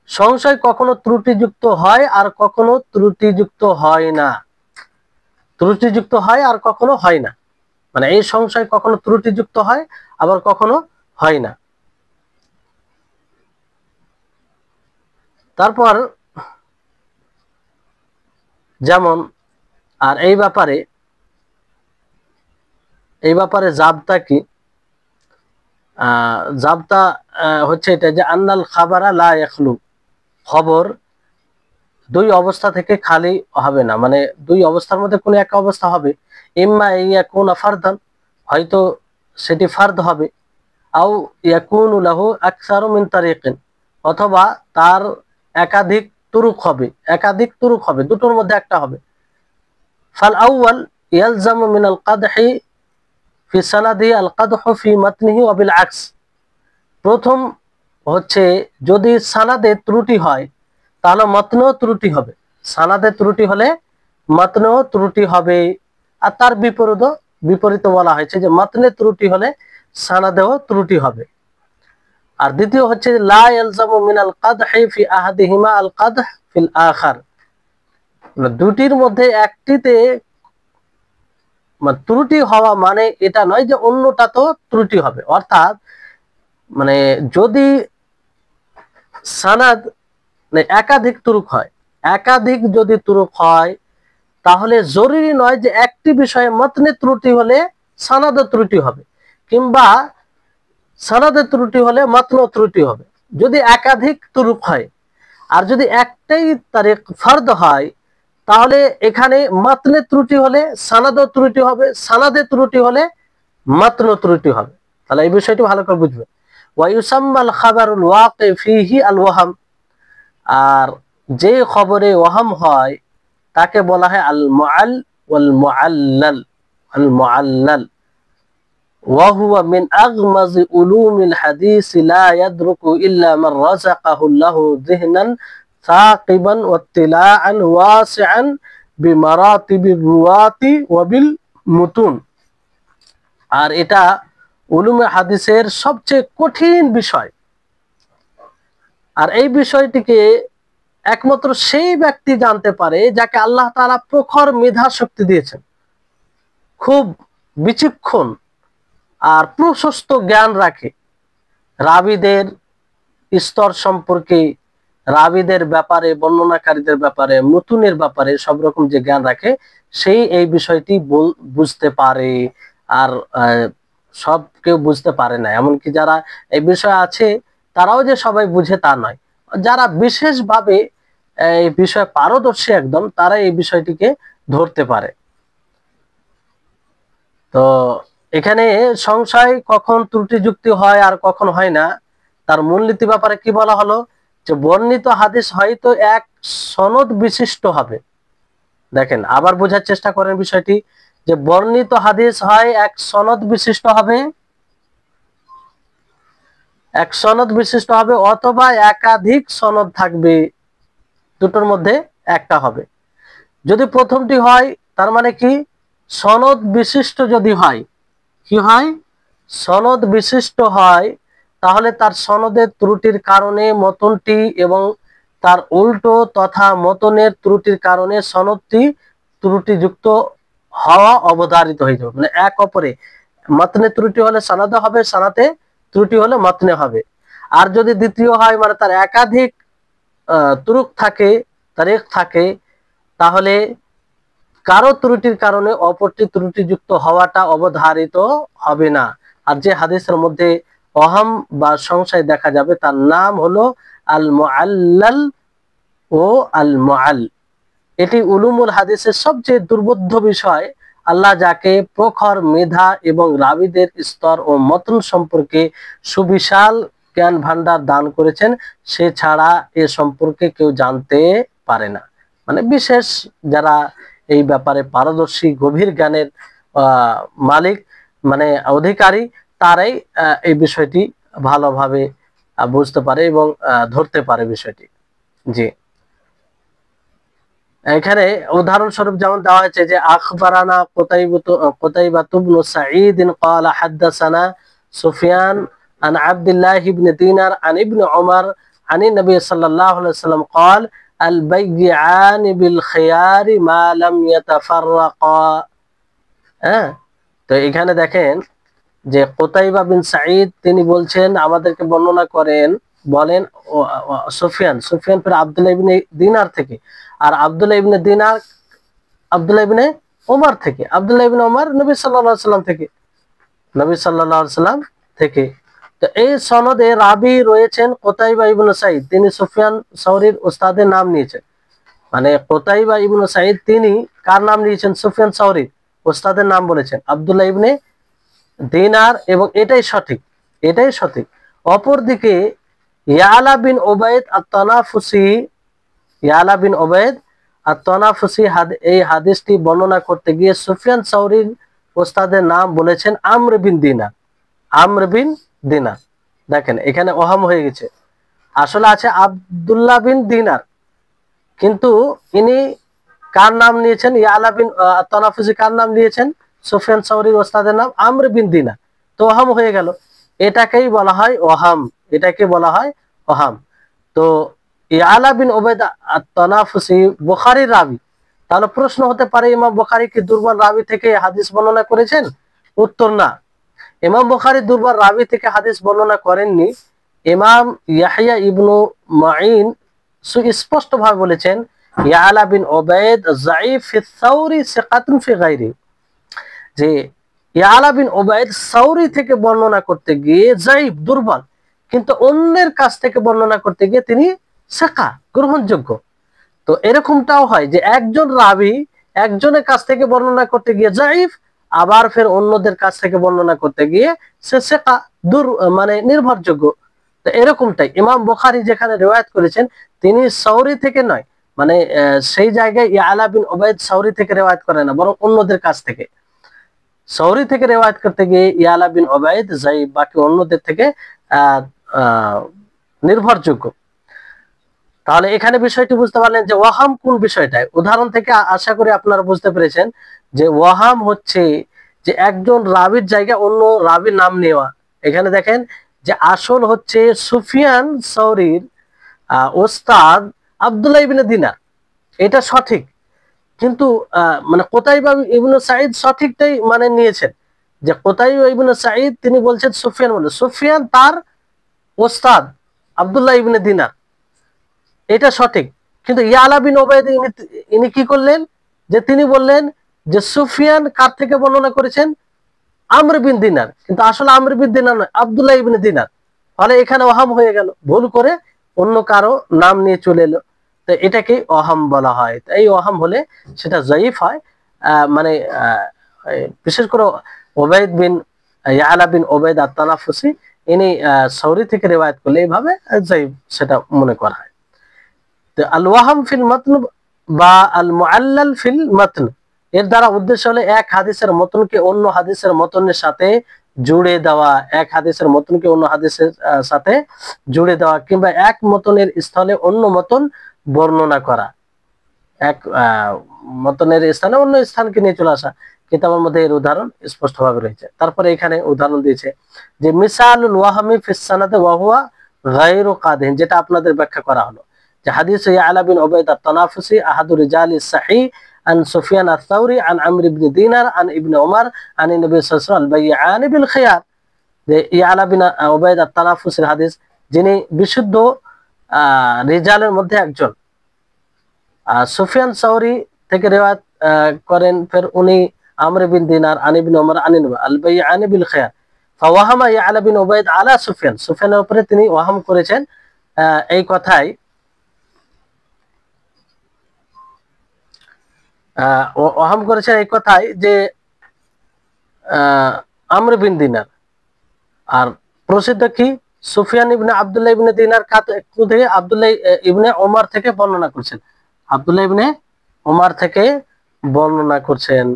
সংশয় কখনো ত্রুটিযুক্ত হয় আর কখনো ত্রুটিযুক্ত হয় না, ত্রুটিযুক্ত হয় আর কখনো হয় না। মানে এই সংশয় কখনো ত্রুটিযুক্ত হয় আবার কখনো হয় না। তারপর যেমন, আর এই ব্যাপারে জাবতা কি? জাবতা হচ্ছে এটা যে আন্নাল খাবারা লা ইয়াখলু, খবর দুই অবস্থা থেকে খালি হবে না, মানে দুই অবস্থার মধ্যে কোন একটা অবস্থা হবে। ইম্মা ইয়াকুনা ফারদান, হয়তো সেটি ফারদ হবে, আও ইয়াকুনু লাহু আকসারু মিন তারিকিন, অথবা তার একাধিক তুরুক হবে, দুটোর মধ্যে একটা হবে। ফাল আউয়াল ইয়ালজামু মিনাল কাদহি ফি সানাদি আল কাদহু ফি মাতনিহি ওয়া বিল আকস, প্রথম হচ্ছে যদি সানাদে ত্রুটি হয় তাহলে মতনেও ত্রুটি হবে। সানাদে ত্রুটি হলে মতনেও ত্রুটি হবে। আর তার বিপরীত বলা হয়েছে যে মতনে ত্রুটি হলে সানাদেও ত্রুটি হবে। আর দ্বিতীয় হচ্ছে লা ইয়ালজামু মিনাল কাদহি ফি আহাদিহিমা আল কাদহ ফিল আখার, দুটির মধ্যে একটিতে ত্রুটি হওয়া মানে এটা নয় যে অন্যটা তো ত্রুটি হবে। অর্থাৎ মানে যদি সানাদ একাধিক তুরুক হয়, একাধিক যদি তুরুক হয় তাহলে জরুরি নয় যে একটি বিষয়ে মতনে ত্রুটি হলে সানাদে ত্রুটি হবে, কিংবা সানাদে ত্রুটি হলে মতন ত্রুটি হবে। যদি একাধিক তুরুক হয় আর যদি একটাই তারিখ ফরদ হয় তাহলে এখানে মতনে ত্রুটি হলে সানাদে ত্রুটি হবে, সানাদে ত্রুটি হলে মতন ত্রুটি হবে। তাহলে এই বিষয়টি ভালো করে বুঝবে। ওয়া ইউসাম্মাল খাবারুল ওয়াকি ফিহি আল ওয়াহাম, আর যে খবরে ওয়াহাম হয় তাকে বলা হয় আল মুআল ওয়াল মুআল্লাল। আল মুআল্লাল ওয়া হুয়া মিন আগমাজি উলুমিল হাদিস লা ইয়াদরুকু ইল্লা মান রাযাকাহু আল্লাহু যিহনান সাকিবান ওয়া ইত্তিলাআন ওয়াসিআন বিমারাতিবির রুয়াতি ওয়া বিল মুতুন। আর এটা উলুমে হাদিসের সবচেয়ে কঠিন বিষয়। আর এই বিষয়টিকে একমাত্র সেই ব্যক্তি জানতে পারে যাকে আল্লাহ তাআলা প্রখর মেধা শক্তি দিয়েছেন, খুব বিচক্ষণ আর প্রশস্ত জ্ঞান রাখে, রাবীদের স্তর সম্পর্কে, রাবীদের ব্যাপারে, বর্ণনাকারীদের ব্যাপারে, মুতুনের ব্যাপারে সব রকম যে জ্ঞান রাখে, সেই এই বিষয়টি বুঝতে পারে। আর সব কেউ বুঝতে পারে না, এমনকি যারা এই বিষয়ে আছে তারাও যে সবাই বুঝে তা নয়। যারা বিশেষভাবে এই বিষয়ে পারদর্শী একদম, তারা এই বিষয়টিকে ধরতে পারে। তো এখানে সংশয় কখন ত্রুটিযুক্ত হয় আর কখন হয় না, তার মূলনীতি ব্যাপারে কি বলা হলো যে বর্ণিত হাদিস হয়তো এক সনদ বিশিষ্ট হবে। দেখেন আবার বোঝার চেষ্টা করেন বিষয়টি, যে বর্ণিত হাদিস হয় এক সনদ বিশিষ্ট হবে, এক সনদ বিশিষ্ট হবে, অথবা একাধিক সনদ থাকবে, দুটোর মধ্যে একটা হবে। যদি প্রথমটি হয় তার মানে কি সনদ বিশিষ্ট যদি হয়, কি হয়, সনদ বিশিষ্ট হয়, তাহলে তার সনদের ত্রুটির কারণে মতনটি এবং তার উল্টো তথা মতনের ত্রুটির কারণে সনদটি ত্রুটিযুক্ত হওয়া অবধারিত হয়ে যাবে। মানে এক অপরে, মতনে ত্রুটি হলে সানাদে হবে, সানাতে ত্রুটি হলে মতনে হবে। আর যদি দ্বিতীয় হয় মানে তার একাধিক তুরুক থাকে, তারিখ থাকে, তাহলে কারো ত্রুটির কারণে অপরটি ত্রুটিযুক্ত হওয়াটা অবধারিত হবে না। আর যে হাদিসের মধ্যে ওহাম বা সংশয় দেখা যাবে তার নাম হলো আল মুআল্লাল ও আল মুআল। এটি উলুমুল হাদিসের সবচেয়ে দুর্বোধ্য বিষয়। আল্লাহ যাকে প্রখর মেধা এবং রাবীদের স্তর ও মতন সম্পর্কে সুবিশাল জ্ঞান ভান্ডার দান করেছেন, সে ছাড়া এ সম্পর্কে কেউ জানতে পারে না। মানে বিশেষ যারা এই ব্যাপারে পারদর্শী, গভীর জ্ঞানের মালিক মানে অধিকারী, তারাই এই বিষয়টি ভালোভাবে বুঝতে পারে এবং ধরতে পারে বিষয়টি। জি, এখানে উদাহরণস্বরূপ যেমন দেওয়া হয়েছে যে আখবারানা কুতাইবাতু ইবনে সাঈদ قال حدثنا سفيان عن عبد الله بن دينار عن ابن عمر عن النبي صلى الله عليه وسلم قال البيعان بالخيار ما لم يتفرقا। হ্যাঁ, তো এখানে দেখেন যে কুতাইবা বিন সাঈদ তিনি বলছেন, আমাদেরকে বর্ণনা বলেন সুফিয়ান ফির আব্দুল্লাহ ইবনে দিনার থেকে, আর আব্দুল্লাহ ইবনে দিনার আব্দুল্লাহ ইবনে ওমর থেকে, আব্দুল্লাহ ইবনে ওমর নবী সাল্লাল্লাহু আলাইহি সাল্লাম থেকে, নবী সাল্লাল্লাহু আলাইহি সাল্লাম থেকে। তো এই সনদে রাবি রয়েছেন কুতাইবা ইবনে সাঈদ, তিনি সুফিয়ান সাওরীর উস্তাদের নাম নিয়েছেন। মানে কুতাইবা ইবনে সাঈদ তিনি কার নাম নিয়েছেন? সুফিয়ান সাওরীর উস্তাদের নাম বলেছেন আব্দুল্লাহ ইবনে দিনার, এবং এটাই সঠিক, এটাই সঠিক। অপরদিকে ইয়ালা বিন উবাইদ আত-তানাফুসি, ইয়ালা বিন উবাইদ আত-তানাফুসি এই হাদিসটি বর্ণনা করতে গিয়ে সুফিয়ান সাওরীর ওস্তাদের নাম বলেছেন আমর বিন দিনার, আমর বিন দিনার। দেখেন এখানে ওহাম হয়ে গেছে, আসলে আছে আব্দুল্লাহ বিন দিনার, কিন্তু ইনি কার নাম নিয়েছেন? ইয়ালা বিন তানাফুসি কার নাম নিয়েছেন? সুফিয়ান সাউরির ওস্তাদের নাম আমর বিন দিনার। তো ওহাম হয়ে গেল, এটাকেই বলা হয় ওহাম, এটাকে বলা হয় ওহাম। তো ইয়ালা বিন ওবায়দ আত-তানাফুসি বুখারীর রাবী, তাহলে প্রশ্ন হতে পারে ইমাম বুখারী কি দুর্বল রাবী থেকে হাদিস বর্ণনা করেছেন? উত্তর না, ইমাম বুখারী দুর্বল রাবী থেকে হাদিস বর্ণনা করেননি। ইমাম ইয়াহইয়া ইবনু মাঈন সুস্পষ্ট ভাবে বলেছেন ইয়ালা বিন ওবায়দ যায়ীফ ফি সাউরি সিকাতুন ফি গায়রি, যে ইয়ালা বিন ওবায়দ সাউরি থেকে বর্ণনা করতে গিয়ে যায়ীফ, দুর্বল, কিন্তু অন্যের কাছ থেকে বর্ণনা করতে গিয়ে তিনি সিকা, গ্রহণযোগ্য। তো এরকমটাও হয় যে একজন রাবী একজনের কাছ থেকে বর্ণনা করতে গিয়ে যায়ীফ, আবার ফের অন্যদের কাছ থেকে বর্ণনা করতে গিয়ে সে সিকা, মানে নির্ভরযোগ্য। তো এরকমটাই ইমাম বুখারী যেখানে রিওয়ায়াত করেছেন তিনি সাউরি থেকে নয়, মানে সেই জায়গায় ইয়ালা বিন ওবায়দ সাউরি থেকে রিওয়ায়াত করে না, বরং অন্যদের কাছ থেকে। সাউরি থেকে রিওয়ায়াত করতে গিয়ে ইয়ালা বিন ওবায়দ যায়ীফ, বাকি অন্যদের থেকে নির্ভরযোগ্য। তাহলে এখানে বিষয়টি বুঝতে পারলেন যে ওয়াহাম কোন বিষয়টায়। উদাহরণ থেকে আশা করি আপনারা বুঝতে পেরেছেন যে ওয়াহাম হচ্ছে যে একজন রাবীর জায়গায় অন্য রাবীর নাম নেওয়া। এখানে দেখেন যে আসল হচ্ছে সুফিয়ান সাউরির ওস্তাদ আব্দুল্লাহ ইবনে দিনার, এটা সঠিক, কিন্তু মানে কুতাইবা ইবনে সাঈদ সঠিকটাই মানে নিয়েছেন, যে কুতাইবা ইবনে সাঈদ তিনি বলছেন সুফিয়ান, বলে সুফিয়ান তার ওস্তাদ আব্দুল্লাহ ইবনে দিনার, এটা সঠিক। কিন্তু ইয়ালা বিন ওবায়দ ইনি কি করলেন, যে তিনি বললেন যে সুফিয়ান কার থেকে বর্ণনা করেছেন? আমর বিন দিনার, কিন্তু আসলে আমর বিন দিনার নয়, আব্দুল্লাহ ইবনে দিনার। ফলে এখানে ওহাম হয়ে গেল, ভুল করে অন্য কারো নাম নিয়ে চলে এলো, তো এটাকে ওহাম বলা হয়। তো এই ওহাম হলে সেটা যায়ীফ হয়। মানে বিশেষ করে ওবায়দ বিন ইয়ালা বিন ওবায়দ আত-তানাফুসি ইনি সাউরি থেকে রিওয়ায়াত করলে এইভাবে যায়ীফ সেটা মনে করা হয়। তো আল ওয়াহাম ফিল মাতন বা আল মুআল্লাল ফিল মাতন, এর দ্বারা উদ্দেশ্য হলো এক হাদিসের মতনকে অন্য হাদিসের মতনের সাথে জুড়ে দেওয়া, এক হাদিসের মতনকে অন্য হাদিসের সাথে জুড়ে দেওয়া, কিংবা এক মতনের স্থলে অন্য মতন বর্ণনা করা, এক মতনের স্থানে অন্য স্থানকে নিয়ে চলে আসা। কিতাবের মধ্যে এর উদাহরণ স্পষ্টভাবে রয়েছে। তারপরে এখানে উদাহরণ দিয়েছে যে মিসালুল ওয়াহামি ফিস সানাদে ওয়া হুয়া গায়রু কাদিন, যেটা আপনাদের ব্যাখ্যা করা হলো যে হাদিস ইয়ালা বিন উবাইদ আত-তানাফুসি আহাদু রিজালিস সহিহ আন সুফিয়ান আস-সাউরি আন আমর ইবনে দিনার আন ইবনে উমর আন নবী সাল্লাল্লাহু আলাইহি ওয়াসাল্লাম বাইয়ান বিল খিয়ার, যে ইয়ালা বিন উবাইদ আত-তানাফুসির হাদিস, যিনি বিশুদ্ধ রিজালের মধ্যে একজন, সুফিয়ান সাউরি থেকে রিওয়ায়াত করেন, ফের উনি আমর বিন দিনার আন ইবনে উমর আন নবী আল বাইয়ান বিল খিয়ার, ফাওয়াহামা ইয়ালা বিন উবাইদ আলা সুফিয়ান, সুফিয়ানের উপরে তিনি ওয়াহাম করেছেন এই কথাই, ওহাম করেছেন এই কথাই যে আমর বিন দিনার। আর প্রসিদ্ধ কি সুফিয়ান ইবনে আব্দুল্লাহ ইবনে দিনার থেকে আব্দুল্লাহ ইবনে ওমর থেকে বর্ণনা করছেন, আব্দুল্লাহ ইবনে ওমর থেকে বর্ণনা করছেন।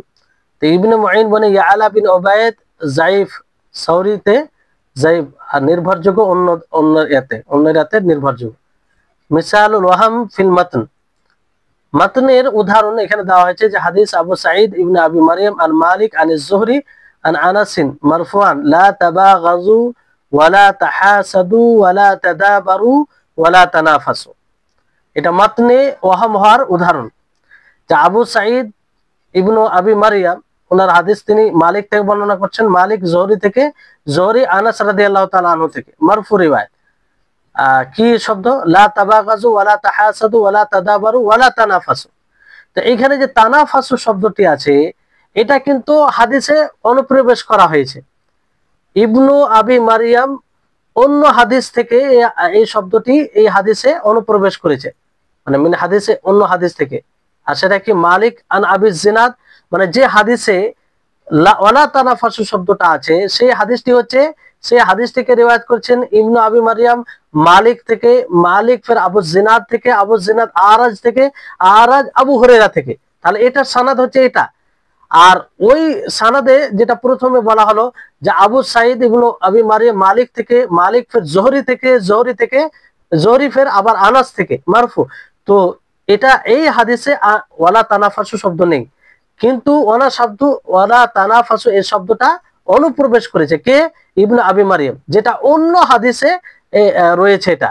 তো ইবনে মুঈন বনে ইয়ালা বিন ওবায়দ যায়ীফ, সাউরিতে যায়ীফ, আর নির্ভরযোগ্য অন্য ইয়াতে নির্ভরযোগ্য। মিসালুল ওয়াহাম ফিল মাতন, মাতনের উদাহরণ এখানে দেওয়া হয়েছে যে হাদিস আবু সাঈদ ইবনে আবি মারইয়াম আন মালিক আন যুহরি আন আনাসিন মারফুআন লা তাবাগাযু ওয়ালা তাহাসাদু ওয়ালা তাদাবারু ওয়ালা তানাফাসু, এটা মাতনে ওয়াহাম হওয়ার উদাহরণ। যে আবু সাঈদ ইবনে আবি মারইয়াম ওনার হাদিস তিনি মালিক থেকে বর্ণনা করছেন, মালিক যুহরি থেকে, যুহরি আনাস রাদিয়াল্লাহু তাআলা আনহু থেকে, মারফু রিওয়ায়াত। কি শব্দ? লা তাবাগাজু ওয়ালা তাহাসাদু ওয়ালা তাদাবারু ওয়ালা তানাফাসু। তো এইখানে যে তানাফাসু শব্দটি আছে এটা কিন্তু হাদিসে অনুপ্রবেশ করা হয়েছে। ইবনু আবি মারইয়াম অন্য হাদিস থেকে এই শব্দটি এই হাদিসে অনুপ্রবেশ করেছে, মানে মিন হাদিসে অন্য হাদিস থেকে। আর সেটা কি মালিক আন আবি জিনাদ, মানে যে হাদিসে ওয়ালা তানাফাসু শব্দটা আছে সেই হাদিসটি হচ্ছে, সেই হাদিসটিকে রিওয়ায়াত করছেন ইবনু আবি মারইয়াম মালিক থেকে, মালিক ফের আবু জিনাদ থেকে, আবু জিনাদ আরাজ থেকে, আরাজ আবু হুরায়রা থেকে। তাহলে এটার সানাদ হচ্ছে এটা। আর ওই সানাদে যেটা প্রথমে বলা হলো যে আবু সাঈদ ইবনু আবি মারইয়াম মালিক থেকে, মালিক ফের যুহরি থেকে, যুহরি থেকে, যুহরি ফের আবার আনাস থেকে, মারফু। তো এটা এই হাদিসে ওয়ালা তানাফাসু শব্দ নেই, কিন্তু ওয়ালা তানাফাসু এই শব্দটা অনুপ্রবেশ করেছে কে? ইবনে আবি মারিয়াম, যেটা অন্য হাদিসে রয়েছে। এটা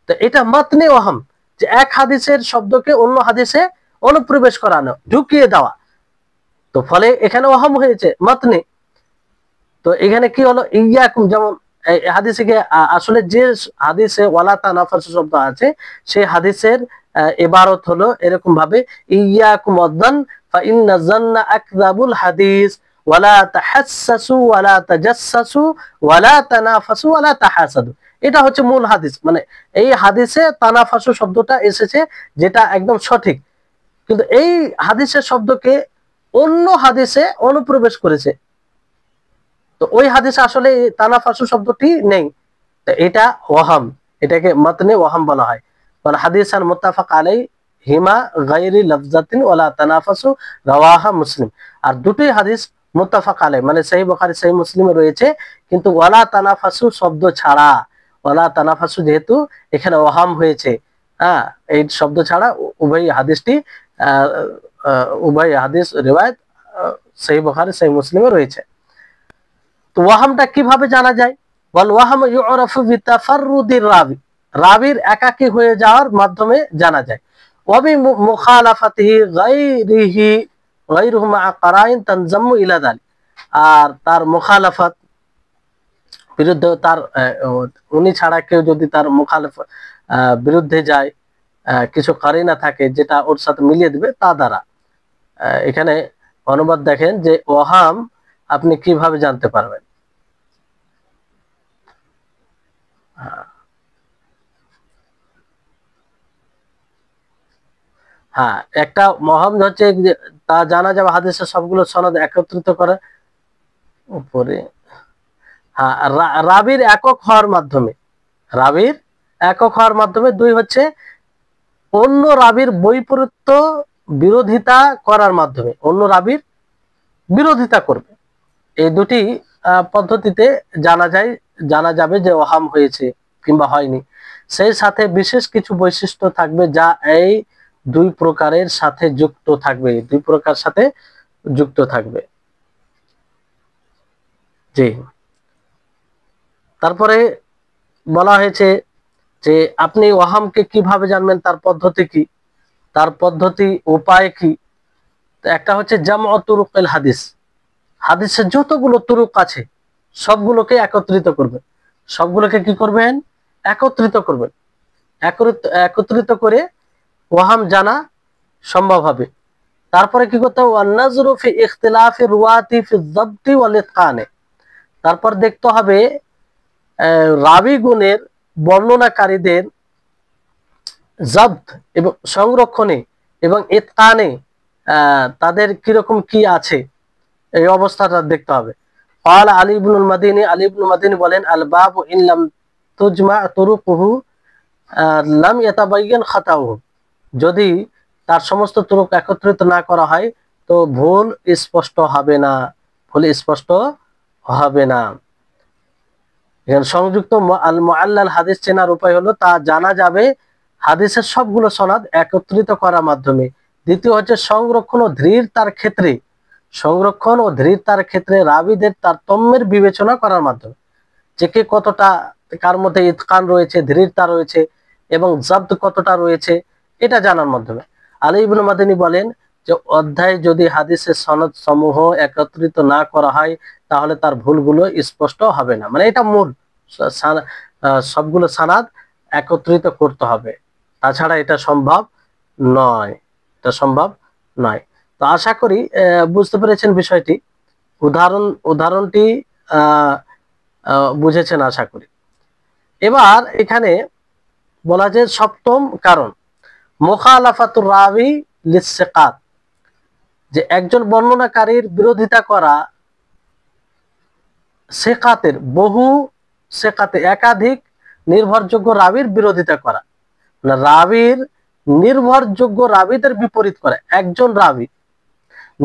তো এটা মাতনে ওয়াহাম, যে এক হাদিসের শব্দকে অন্য হাদিসে অনুপ্রবেশ করানো, ঢুকিয়ে দেওয়া। তো ফলে এখানে ওয়াহাম হয়েছে মাতনে। তো এখানে কি হলো, ইয়াকুম, যেমন হাদিসে আসলে যে হাদিসে ওয়ালা তানাফাসু শব্দ আছে সেই হাদিসের ইবারত হলো এরকম ভাবে, ইয়াকুম ওয়াদদান ফা ইন্না যান্না আকযাবুল হাদিস ওয়ালা তাহাসসাসু ওয়ালা তাজাসসাসু ওয়ালা তানাফাসু ওয়ালা তাহাসাদু। এটা হচ্ছে মূল হাদিস, মানে এই হাদিসে তানাফাসু শব্দটা এসেছে যেটা একদম সঠিক, কিন্তু এই হাদিসের শব্দকে অন্য হাদিসে অনুপ্রবেশ করেছে। তো ওই হাদিসে আসলে তানাফাসু শব্দটি নেই, তো এটা ওয়াহাম, এটাকে মাতনে ওয়াহাম বলা হয়। মানে হাদিসান মুত্তাফাক আলাই হিমা গায়রি লাফজাতিন ওয়ালা তানাফাসু রাওয়াহা মুসলিম। আর দুটোই হাদিস মুত্তাফাক আলাই, মানে সহিহ বুখারী সহিহ মুসলিমে রয়েছে, কিন্তু ওয়ালা তানাফাসু শব্দ ছাড়া, ওয়ালা তানাফাসু যেহেতু এখানে ওয়াহাম হয়েছে, হ্যাঁ, এই শব্দ ছাড়া উভয় হাদিসটি উভয় হাদিস রিওয়ায়াত সহিহ বুখারী সহিহ মুসলিমে রয়েছে। তো ওয়াহামটা কিভাবে জানা যায়? ওয়াল ওয়াহাম ইউরাফু বিতাফাররুদির রাবি, রাবির একাকী হয়ে যাওয়ার মাধ্যমে জানা যায়। ওয়াবি মুখালাফাতিহি গায়রুহু মা কারাইন তানজাম্মু ইলা যালিক, আর তার মুখালাফাত বিরুদ্ধে, তার উনি ছাড়া কেউ যদি তার মুখালাফাত বিরুদ্ধে যায়, কিছু কারিনা থাকে যেটা ওর সাথে মিলিয়ে দিবে, তা দ্বারা। এখানে অনুবাদ দেখেন যে ওয়াহাম আপনি কিভাবে জানতে পারবেন। হ্যাঁ, একটা ওয়াহাম হচ্ছে তা জানা যাবে হাদিসের সবগুলো সনদ একত্রিত করে উপরে। হ্যাঁ, রাবির একক হওয়ার মাধ্যমে, রাবির একক হওয়ার মাধ্যমে। দুই হচ্ছে অন্য রাবির বৈপরীত্য বিরোধিতা করার মাধ্যমে, অন্য রাবির বিরোধিতা করবে। এই দুটি পদ্ধতিতে জানা যাবে যে ওয়াহাম হয়েছে কিংবা হয়নি। সেই সাথে বিশেষ কিছু বৈশিষ্ট্য থাকবে যা এই দুই প্রকারের সাথে যুক্ত থাকবে, দুই প্রকার সাথে যুক্ত থাকবে। জি, তারপরে বলা হয়েছে যে আপনি ওয়াহামকে কিভাবে জানবেন, তার পদ্ধতি কি, তার পদ্ধতি উপায় কি। একটা হচ্ছে জামউ তুরুকুল হাদিস, হাদিসের যতগুলো তুরুক আছে সবগুলোকে একত্রিত করবেন, সবগুলোকে কি করবেন? একত্রিত করবেন। একত্রিত করে ওয়াহাম জানা সম্ভব হবে। তারপরে কি করতে হবে? ওয়ান-নাযরু ফি ইখতিলাফি রুয়াতি ফি যাবতি ওয়াল ইতকানে, তারপর দেখতে হবে রাবি গুণের বর্ণনাকারীদের জব্ত এবং সংরক্ষণে এবং ইতকানে তাদের কিরকম কি আছে এই অবস্থাটা দেখতে হবে। قال আলী ইবনুল মাদিনী, আলী ইবনুল মাদিনী বলেন, আল বাবু ইন লাম তুজমা তুরুকুহু লাম ইয়াতাবায়্যান খাতাউহু, যদি তার সমস্ত তুরুক একত্রিত না করা হয় তো ভুল স্পষ্ট হবে না, ভুল স্পষ্ট হবে না। এখানে সংযুক্ত আল মুআল্লাল হাদিস চেনার উপায় হলো তা জানা যাবে হাদিসের সবগুলো সনদ একত্রিত করার মাধ্যমে। দ্বিতীয় হচ্ছে সংরক্ষণ ও ধৃঢ়তার ক্ষেত্রে, সংরক্ষণ ও ধৃঢ়তার ক্ষেত্রে রাবীদের তারতম্যের বিবেচনা করার মাধ্যমে, যে কে কতটা, কার মধ্যে ইতকান রয়েছে, ধৃঢ়তা রয়েছে এবং জব্দ কতটা রয়েছে, এটা জানার মাধ্যমে। আলী ইবনে মাদানী বলেন যে অধ্যায় যদি হাদিসের সনদ সমূহ একত্রিত না করা হয় তাহলে তার ভুলগুলো স্পষ্ট হবে না, মানে এটা মূল, সবগুলো সানাদ একত্রিত করতে হবে, তাছাড়া এটা সম্ভব নয়, এটা সম্ভব নয়। তো আশা করি বুঝতে পেরেছেন বিষয়টি, উদাহরণটি বুঝেছেন আশা করি। এবার এখানে বলা যায় সপ্তম কারণ মুখালাফাতুর রাবি লিসসিকাত, যে একজন বর্ণনাকারীর বিরোধিতা করা সেকাতের, বহু সেকাতে, একাধিক নির্ভরযোগ্য রাবির বিরোধিতা করা, রাবির নির্ভরযোগ্য রাবিদের বিপরীত করা। একজন রাবি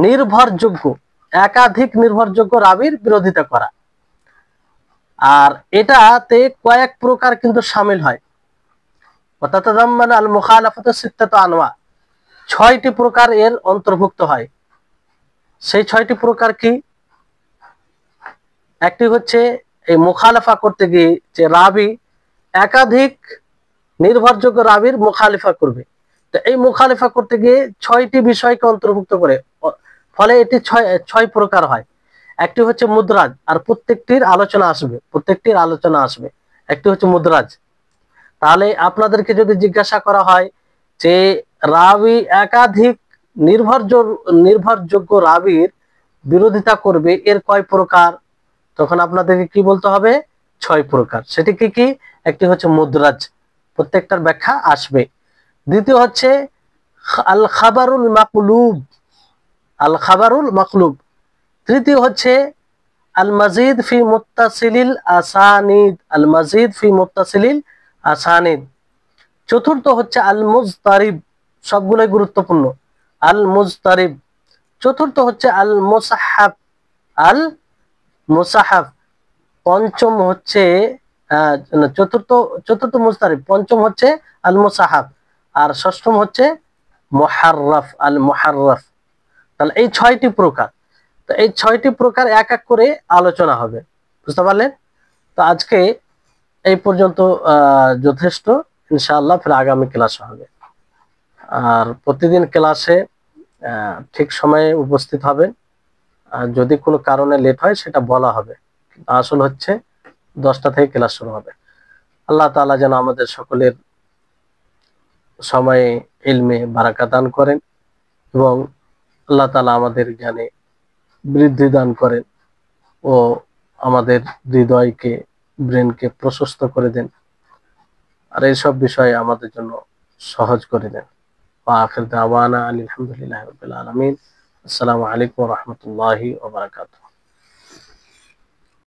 নির্ভরযোগ্য, একাধিক নির্ভরযোগ্য রাবির বিরোধিতা করা, আর এটাতে কয়েক প্রকার কিন্তু শামিল হয়। আল মুখালাফাতু সিত্তাতু আনওয়া, 6টি প্রকার এর অন্তর্ভুক্ত হয়। সেই 6টি প্রকার কি? একটি হচ্ছে এই মুখালেফা করতে গিয়ে যে রাবি একাধিক নির্ভরযোগ্য রাবির মুখালিফা করবে। তো এই মুখালিফা করতে গিয়ে 6টি বিষয়কে অন্তর্ভুক্ত করে, ফলে এটি 6 প্রকার হয়। একটি হচ্ছে মুদ্রাজ, আর প্রত্যেকটির আলোচনা আসবে। একটি হচ্ছে মুদ্রাজ। তাহলে আপনাদেরকে যদি জিজ্ঞাসা করা হয় যে রাবি একাধিক নির্ভরযোগ্য রাবির বিরোধিতা করবে, এর কয় প্রকার, তখন আপনাদেরকে কি বলতে হবে? 6 প্রকার। সেটি কি কি? একটি হচ্ছে মুদ্রাজ, প্রত্যেকটার ব্যাখ্যা আসবে। দ্বিতীয় হচ্ছে আল খাবারুল মাকলুব। তৃতীয় হচ্ছে আল মাজিদ ফি মুত্তাসিলিল আসানিদ। চতুর্থ হচ্ছে আল মুজতারিব, সবগুলোই গুরুত্বপূর্ণ। আল মুজতারিব। চতুর্থ হচ্ছে আল মুসাহাফ। পঞ্চম হচ্ছে চতুর্থ মুজতারিব, পঞ্চম হচ্ছে আল মুসাহাফ, আর ষষ্ঠম হচ্ছে মুহাররাফ। তাহলে এই 6টি প্রকার। তো এই 6টি প্রকার এক এক করে আলোচনা হবে, বুঝতে পারলেন? তো আজকে এই পর্যন্ত যথেষ্ট। ইনশাআল্লাহ ফির আগামী ক্লাসে হবে। আর প্রতিদিন ক্লাসে ঠিক সময়ে উপস্থিত হবেন। আর যদি কোনো কারণে লেট হয় সেটা বলা হবে। আসল হচ্ছে 10টা থেকে ক্লাস শুরু হবে। আল্লাহ তাআলা যেন আমাদের সকলের সময়ে ইলমে বারাকা দান করেন এবং আল্লাহ তাআলা আমাদের জ্ঞানে বৃদ্ধি দান করেন ও আমাদের হৃদয়কে, ব্রেনকে প্রশস্ত করে দেন, আর এইসব বিষয়ে আমাদের জন্য সহজ করে দেন। আখির দাওয়ানা আলহামদুলিল্লাহি রাব্বিল আলামিন। আসসালামু আলাইকুম ওয়া রাহমাতুল্লাহি ওয়া বারাকাতুহু।